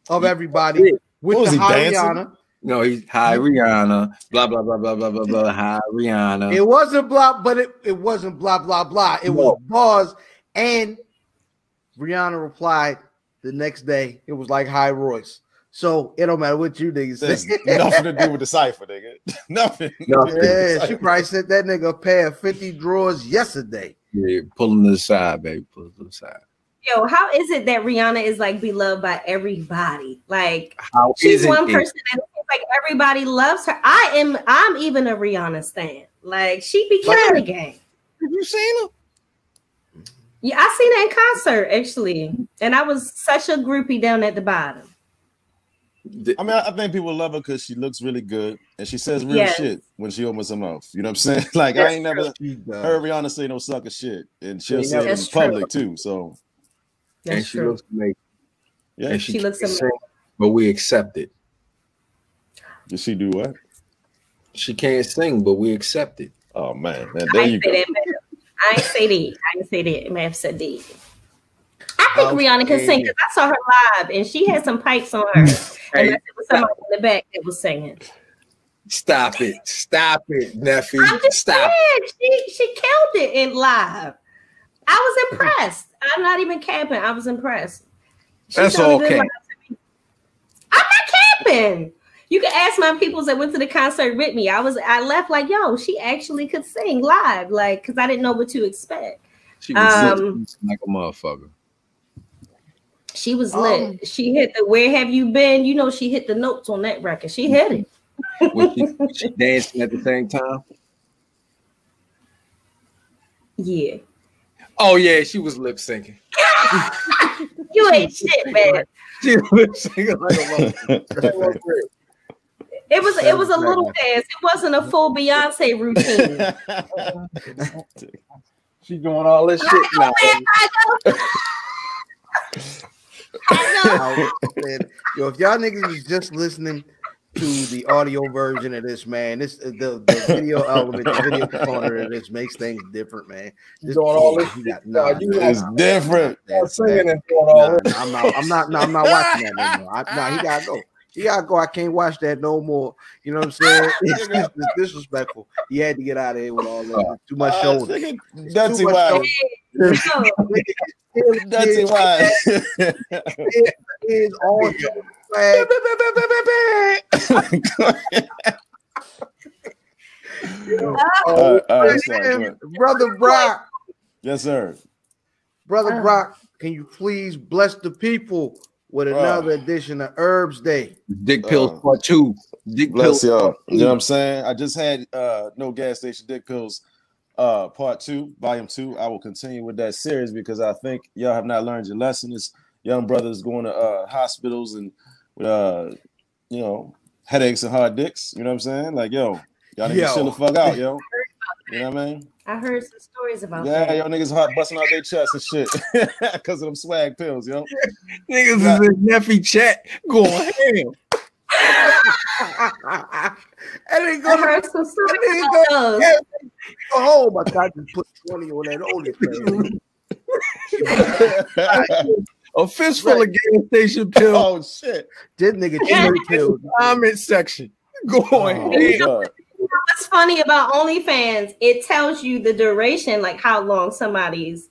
[SPEAKER 1] of everybody with the High Rihanna.
[SPEAKER 2] No, he's High Rihanna, blah, blah, blah, blah, blah, blah, blah, High Rihanna.
[SPEAKER 1] It wasn't blah, but it wasn't blah, blah, blah. It was bars. And Rihanna replied the next day. It was like High Royce. So it don't matter what you niggas say.
[SPEAKER 3] Nothing to do with the cipher, nigga. Nothing.
[SPEAKER 1] Yeah, she probably sent that nigga a pair of 50 drawers yesterday.
[SPEAKER 2] Yeah, pull him to the side, baby. Pull him to the side.
[SPEAKER 4] Yo, how is it that Rihanna is like beloved by everybody? Like
[SPEAKER 2] how
[SPEAKER 4] she's one person that like everybody loves her. I'm even a Rihanna stan. Like she be killing the game.
[SPEAKER 2] Have you seen her?
[SPEAKER 4] Yeah, I seen her in concert actually, and I was such a groupie down at the bottom.
[SPEAKER 3] I mean, I think people love her because she looks really good and she says real shit when she opens her mouth. You know what I'm saying? Like I ain't never heard Rihanna say no sucker shit, and she'll say it in public too. So.
[SPEAKER 4] That's
[SPEAKER 2] and she
[SPEAKER 4] true.
[SPEAKER 2] looks amazing.
[SPEAKER 3] Yeah,
[SPEAKER 2] and
[SPEAKER 4] she looks amazing.
[SPEAKER 2] But we accept it.
[SPEAKER 3] Did she do what?
[SPEAKER 2] She can't sing, but we accept it.
[SPEAKER 3] Oh man, there you go.
[SPEAKER 4] I ain't say that. Man, said that. I think Rihanna can sing because I saw her live and she had some pipes on her, and there was somebody in the back that was singing.
[SPEAKER 2] Stop it, Neffy.
[SPEAKER 4] I'm just
[SPEAKER 2] Stop.
[SPEAKER 4] saying, she killed it in live. I was impressed. I'm not even capping. I was impressed.
[SPEAKER 2] That's all cap.
[SPEAKER 4] I'm not capping. You can ask my peoples that went to the concert with me. I left like, yo, she actually could sing live, like, because I didn't know what to expect.
[SPEAKER 2] She was like a motherfucker.
[SPEAKER 4] She was lit. She hit the "Where Have You Been?" You know, she hit the notes on that record. She hit it.
[SPEAKER 2] Was she dancing at the same time?
[SPEAKER 4] Yeah.
[SPEAKER 2] Oh yeah, she was lip syncing.
[SPEAKER 4] You ain't shit, man.
[SPEAKER 2] She was lip syncing like a motherfucker.
[SPEAKER 4] It was a little dance. It wasn't a full Beyonce routine.
[SPEAKER 2] She doing all this shit now.
[SPEAKER 1] I know. Yo, if y'all niggas was just listening to the audio version of this, man, this the video element, the video component of this makes things different, man. This
[SPEAKER 2] doing all this
[SPEAKER 3] it's different.
[SPEAKER 1] I'm not watching that anymore. He gotta go. You gotta go. I can't watch that no more. You know what I'm saying? It's disrespectful. He had to get out of here with all that. Too much shoulders.
[SPEAKER 3] That's why. That's why. Is all flag.
[SPEAKER 1] Brother Brock.
[SPEAKER 3] Yes, sir.
[SPEAKER 1] Brother Brock, can you please bless the people with another edition of Herbs Day?
[SPEAKER 2] Dick Pills Part 2. Dick
[SPEAKER 3] Bless
[SPEAKER 2] Pills
[SPEAKER 3] y'all.
[SPEAKER 2] Part 2.
[SPEAKER 3] You know what I'm saying? I just had No Gas Station Dick Pills Part 2, Volume 2. I will continue with that series because I think y'all have not learned your lesson. It's young brothers going to hospitals and you know, headaches and hard dicks. You know what I'm saying? Like, y'all niggas chill the fuck out, yo. You know what I mean?
[SPEAKER 4] I heard some stories about that.
[SPEAKER 3] Yeah, y'all niggas hot busting out their chests and shit because of them swag pills, yo.
[SPEAKER 2] Niggas is in Neffy chat going ham.
[SPEAKER 1] And
[SPEAKER 4] I heard some stories about those.
[SPEAKER 1] Oh my God, just put 20 on that only.
[SPEAKER 2] A fistful of gas station pills.
[SPEAKER 3] Oh shit.
[SPEAKER 1] This nigga cherry pills.
[SPEAKER 2] Comment section. Going ham.
[SPEAKER 4] What's funny about OnlyFans, it tells you the duration, like how long somebody's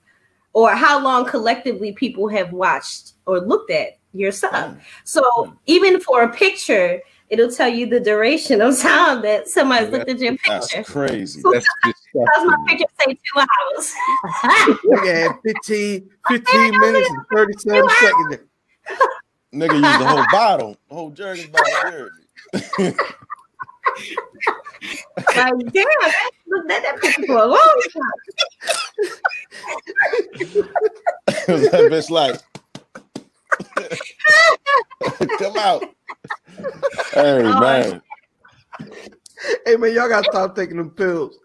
[SPEAKER 4] or how long collectively people have watched or looked at your sub. So even for a picture, it'll tell you the duration of time that somebody's looked at your picture.
[SPEAKER 3] That's crazy.
[SPEAKER 4] So
[SPEAKER 2] That's
[SPEAKER 4] sometimes my picture say 2 hours.
[SPEAKER 1] Yeah, 15 minutes and 37 seconds.
[SPEAKER 3] Nigga used the whole bottle, the whole Jergens bottle.
[SPEAKER 4] Like, damn, that picture for a long time.
[SPEAKER 3] That bitch like, come out. Hey, man.
[SPEAKER 1] Hey, man, y'all gotta stop taking them pills.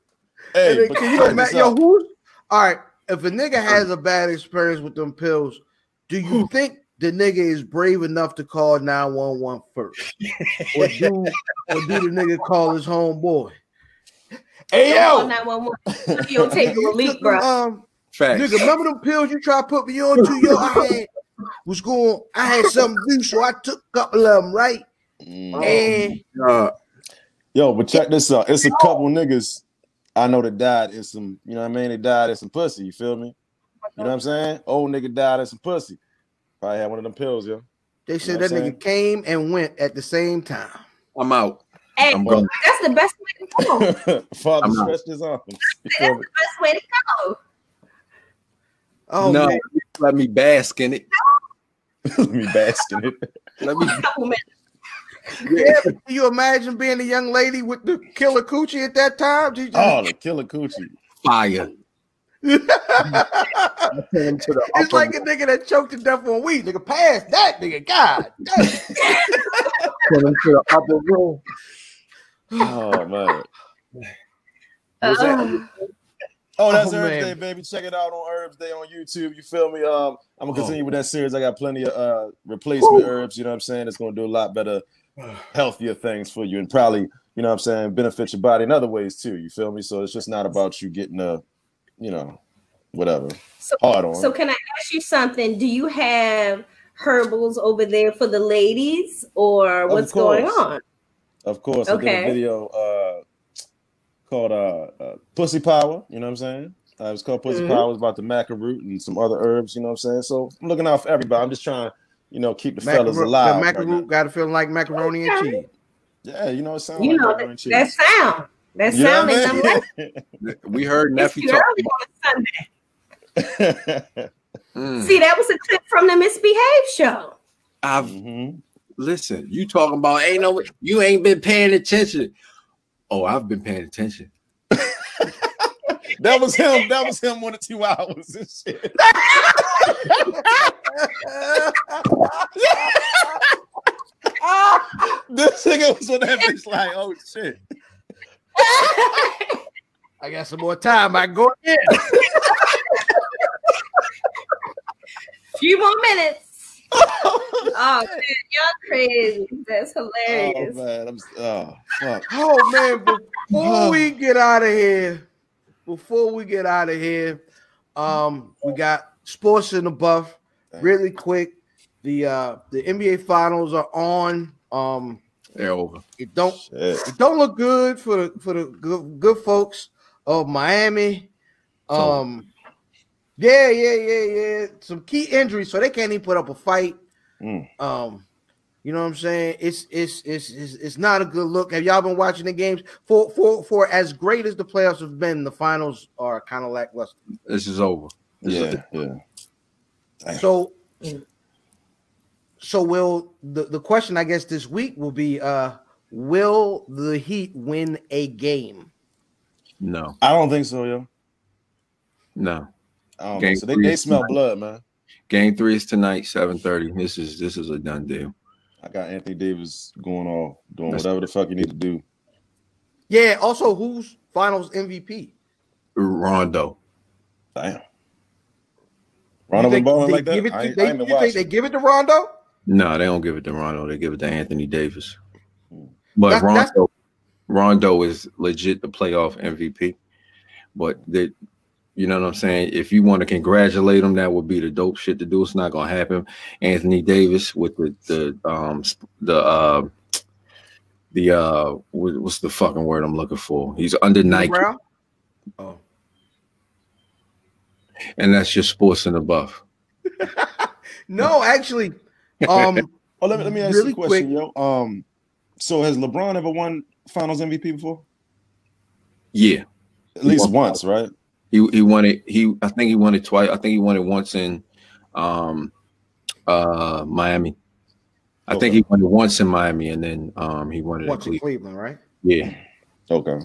[SPEAKER 3] Hey,
[SPEAKER 1] then, can you imagine, all right, if a nigga has a bad experience with them pills, do you think the nigga is brave enough to call 911 first? Or do the nigga call his homeboy? Hey, yo!
[SPEAKER 4] 911. You'll take a leak, bro.
[SPEAKER 1] Nigga, remember them pills you tried to put me on to? Yo, I had something to do, so I took a couple of them, right? And
[SPEAKER 3] yo, but check this out. It's a couple niggas I know that died in some, you know what I mean? They died in some pussy, you feel me? You know what I'm saying? Old nigga died in some pussy. Probably had one of them pills, yo.
[SPEAKER 1] They said that nigga came and went at the same time.
[SPEAKER 2] I'm out.
[SPEAKER 4] Hey, that's the best way to go.
[SPEAKER 3] Father stretched his arms.
[SPEAKER 4] That's the best way to go.
[SPEAKER 1] Oh,
[SPEAKER 2] no,
[SPEAKER 1] man.
[SPEAKER 2] Let me bask in it.
[SPEAKER 3] Let me bask in it.
[SPEAKER 2] Let me.
[SPEAKER 1] Yeah, but can you imagine being a young lady with the killer coochie at that time?
[SPEAKER 3] Oh, the killer coochie.
[SPEAKER 2] Fire.
[SPEAKER 1] It's like a nigga that choked to death on weed. Nigga, pass that nigga. God.
[SPEAKER 2] Put him to the upper room.
[SPEAKER 3] Oh, man.
[SPEAKER 1] Oh,
[SPEAKER 3] that's Herbs Day, baby. Check it out on Herbs Day on YouTube. You feel me? I'm gonna continue with that series. I got plenty of replacement herbs, you know what I'm saying? It's gonna do a lot better, healthier things for you, and probably, you know what I'm saying, benefit your body in other ways too. You feel me? So it's just not about you getting whatever. Hard on.
[SPEAKER 4] So can I ask you something? Do you have herbals over there for the ladies, or what's going on?
[SPEAKER 3] Of course. Okay. I did a video called Pussy Power, you know what I'm saying? It's called Pussy Power. It's about the maca root and some other herbs, you know what I'm saying? So I'm looking out for everybody. I'm just trying to, keep the fellas alive.
[SPEAKER 1] The maca root got to feel like macaroni and cheese.
[SPEAKER 3] Yeah, it sounds like macaroni and cheese.
[SPEAKER 4] That sound. That sound is like
[SPEAKER 2] we heard Neffy talk
[SPEAKER 4] on Sunday. See, that was a clip from the Misbehave show.
[SPEAKER 2] Listen, you talking about you ain't been paying attention. Oh, I've been paying attention.
[SPEAKER 3] That was him 1 or 2 hours and shit. This nigga was on that bitch like, oh shit.
[SPEAKER 1] I got some more time. I can go in.
[SPEAKER 4] Few more minutes. Oh, dude, you're crazy. That's hilarious.
[SPEAKER 3] Oh man, fuck.
[SPEAKER 1] Oh man, before we get out of here, we got sports in the buff. Really quick. The NBA finals are on.
[SPEAKER 2] They're over.
[SPEAKER 1] It don't look good for the good folks of Miami. Yeah. Some key injuries, so they can't even put up a fight. You know what I'm saying? It's not a good look. Have y'all been watching the games? For as great as the playoffs have been, the finals are kind of lackluster.
[SPEAKER 2] This is over.
[SPEAKER 3] Yeah.
[SPEAKER 1] So will the question, I guess, this week will be, will the Heat win a game?
[SPEAKER 2] No.
[SPEAKER 3] I don't think so, yo.
[SPEAKER 2] No.
[SPEAKER 3] I don't think so. They smell blood, man.
[SPEAKER 2] Game 3 is tonight, 7:30. This is a done deal.
[SPEAKER 3] I got Anthony Davis going off, doing whatever the fuck you need to do.
[SPEAKER 1] Yeah, also, who's finals MVP?
[SPEAKER 2] Rondo.
[SPEAKER 3] Damn. Rondo been balling like that?
[SPEAKER 1] You think they give it to Rondo?
[SPEAKER 2] No, they don't give it to Rondo. They give it to Anthony Davis. But Rondo is legit the playoff MVP. But you know what I'm saying? If you want to congratulate him, that would be the dope shit to do. It's not gonna happen. Anthony Davis with the what's the fucking word I'm looking for? He's under Nike.
[SPEAKER 1] Oh.
[SPEAKER 2] And that's just sports in the buff.
[SPEAKER 1] No, actually.
[SPEAKER 3] Let me ask
[SPEAKER 1] really
[SPEAKER 3] you a question,
[SPEAKER 1] quick.
[SPEAKER 3] yo. So has LeBron ever won Finals MVP before?
[SPEAKER 2] Yeah,
[SPEAKER 3] at least once, right?
[SPEAKER 2] He won it. I think he won it twice. I think he won it once in Miami. I think he won it once in Miami, and then he won it in
[SPEAKER 1] Cleveland, right?
[SPEAKER 2] Yeah.
[SPEAKER 3] Okay.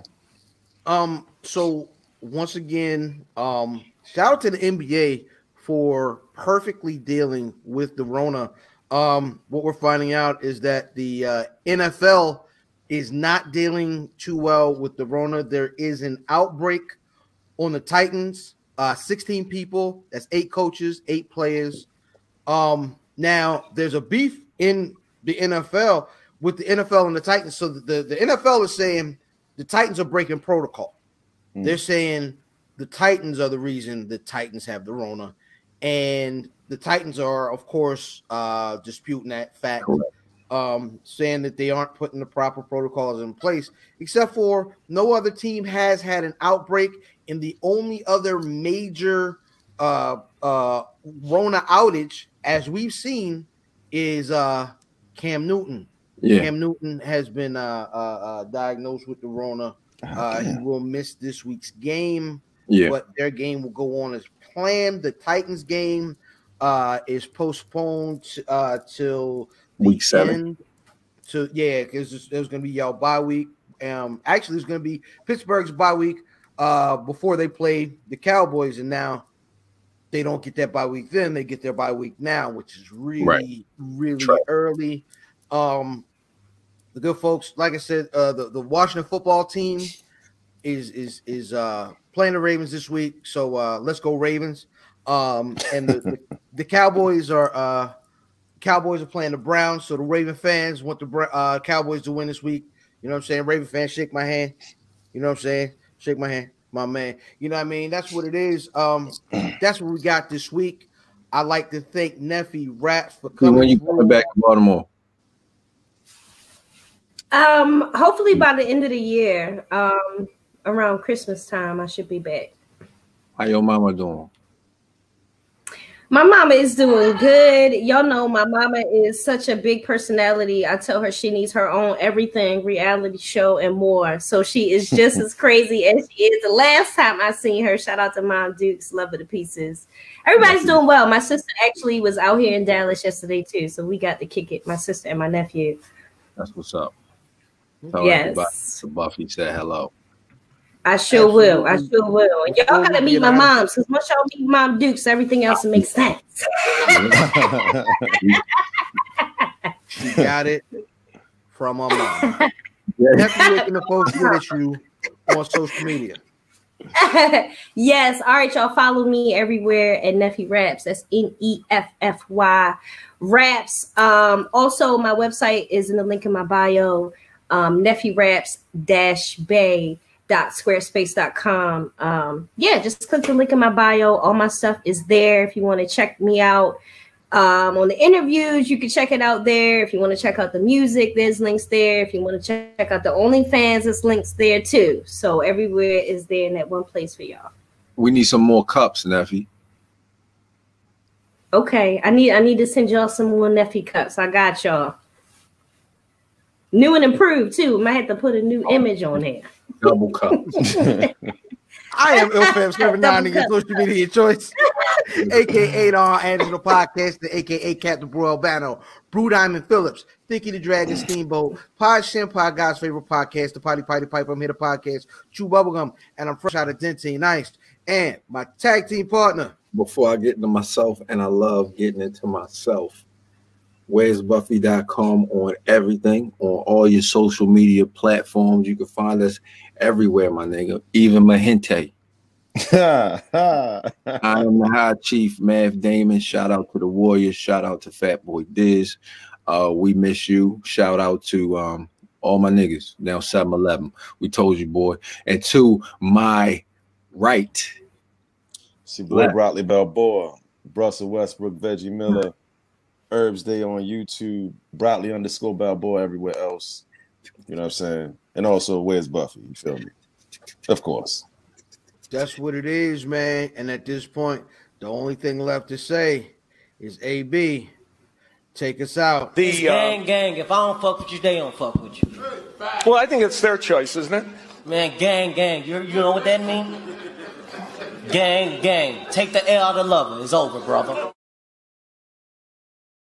[SPEAKER 1] So once again, shout out to the NBA for perfectly dealing with the Rona. What we're finding out is that the NFL is not dealing too well with the Rona. There is an outbreak on the Titans. 16 people. That's 8 coaches, 8 players. Now there's a beef in the NFL with the NFL and the Titans. So the NFL is saying the Titans are breaking protocol. They're saying the Titans are the reason the Titans have the Rona. And the Titans are, of course, disputing that fact, saying that they aren't putting the proper protocols in place, except for no other team has had an outbreak. And the only other major Rona outage, as we've seen, is Cam Newton. Yeah. Cam Newton has been diagnosed with the Rona. He will miss this week's game. Yeah. But their game will go on as planned. The Titans game is postponed till
[SPEAKER 2] week 7.
[SPEAKER 1] Because there's going to be y'all bye week. Actually, it's going to be Pittsburgh's bye week before they play the Cowboys, and now they don't get that bye week. Then they get their bye week now, which is really early. The good folks, like I said, the Washington football team is playing the Ravens this week. So let's go Ravens. And the Cowboys are playing the Browns. So the Raven fans want the Cowboys to win this week. You know what I'm saying? Raven fans, shake my hand. You know what I'm saying? Shake my hand, my man. You know what I mean? That's what it is. That's what we got this week. I'd like to thank Neffy Raps for coming.
[SPEAKER 2] When you coming back to Baltimore?
[SPEAKER 4] Hopefully by the end of the year, around Christmas time, I should be back.
[SPEAKER 2] How your mama doing?
[SPEAKER 4] My mama is doing good. Y'all know my mama is such a big personality. I tell her she needs her own everything, reality show and more. So she is just as crazy as she is. The last time I seen her, shout out to Mom Dukes, love her to pieces. Everybody's doing well. My sister actually was out here in Dallas yesterday too. So we got to kick it, my sister and my nephew.
[SPEAKER 2] That's what's up.
[SPEAKER 4] Yes.
[SPEAKER 2] Buffy said hello.
[SPEAKER 4] I sure will. And y'all gotta meet my mom, because once y'all meet Mom Dukes, everything else makes sense.
[SPEAKER 1] She got it from her mom. Definitely looking to folks get at you on social media.
[SPEAKER 4] Yes. All right, y'all follow me everywhere at Neffy Raps. That's Neffy Raps. Also, my website is in the link in my bio. Neffy Raps-bay.squarespace.com. Just click the link in my bio. All my stuff is there if you want to check me out. On the interviews, you can check it out there. If you want to check out the music, there's links there. If you want to check out the OnlyFans, there's links there too. So everywhere is there in that one place for y'all.
[SPEAKER 2] We need some more cups, Neffy.
[SPEAKER 4] Okay, I need to send y'all some more Neffy cups. I got y'all. New and improved too. Might have to put a new image on there.
[SPEAKER 2] Double cup.
[SPEAKER 1] I am IlFam79, your social media choice, aka Don Angelo Podcast, aka Captain Bro Albano, Brew Diamond Phillips, Thicky the Dragon Steamboat, Pod Shin Pod, God's favorite podcast, the Potty Pipe. I'm here to podcast, Chew Bubblegum, and I'm fresh out of Dentine Nice, and my tag team partner.
[SPEAKER 2] Before I get into myself, and I love getting into myself, where's Buffy.com on everything, on all your social media platforms. You can find us everywhere, my nigga, even Mahente. I am the High Chief, Mav Damon. Shout out to the Warriors. Shout out to Fat Boy Diz. We miss you. Shout out to all my niggas. Now 7-Eleven. We told you, boy. And to my right.
[SPEAKER 3] See, boy, Broccoli Balboa, Russell Westbrook, Veggie Miller, Herbs Day on YouTube, Broccoli _ Balboa everywhere else. You know what I'm saying? And also, where's Buffy? You feel me? Of course.
[SPEAKER 1] That's what it is, man. And at this point, the only thing left to say is AB, take us out.
[SPEAKER 6] The gang. If I don't fuck with you, they don't fuck with you.
[SPEAKER 5] Well, I think it's their choice, isn't it?
[SPEAKER 6] Man, gang. You know what that means? Gang. Take the L out of lover. It's over, brother.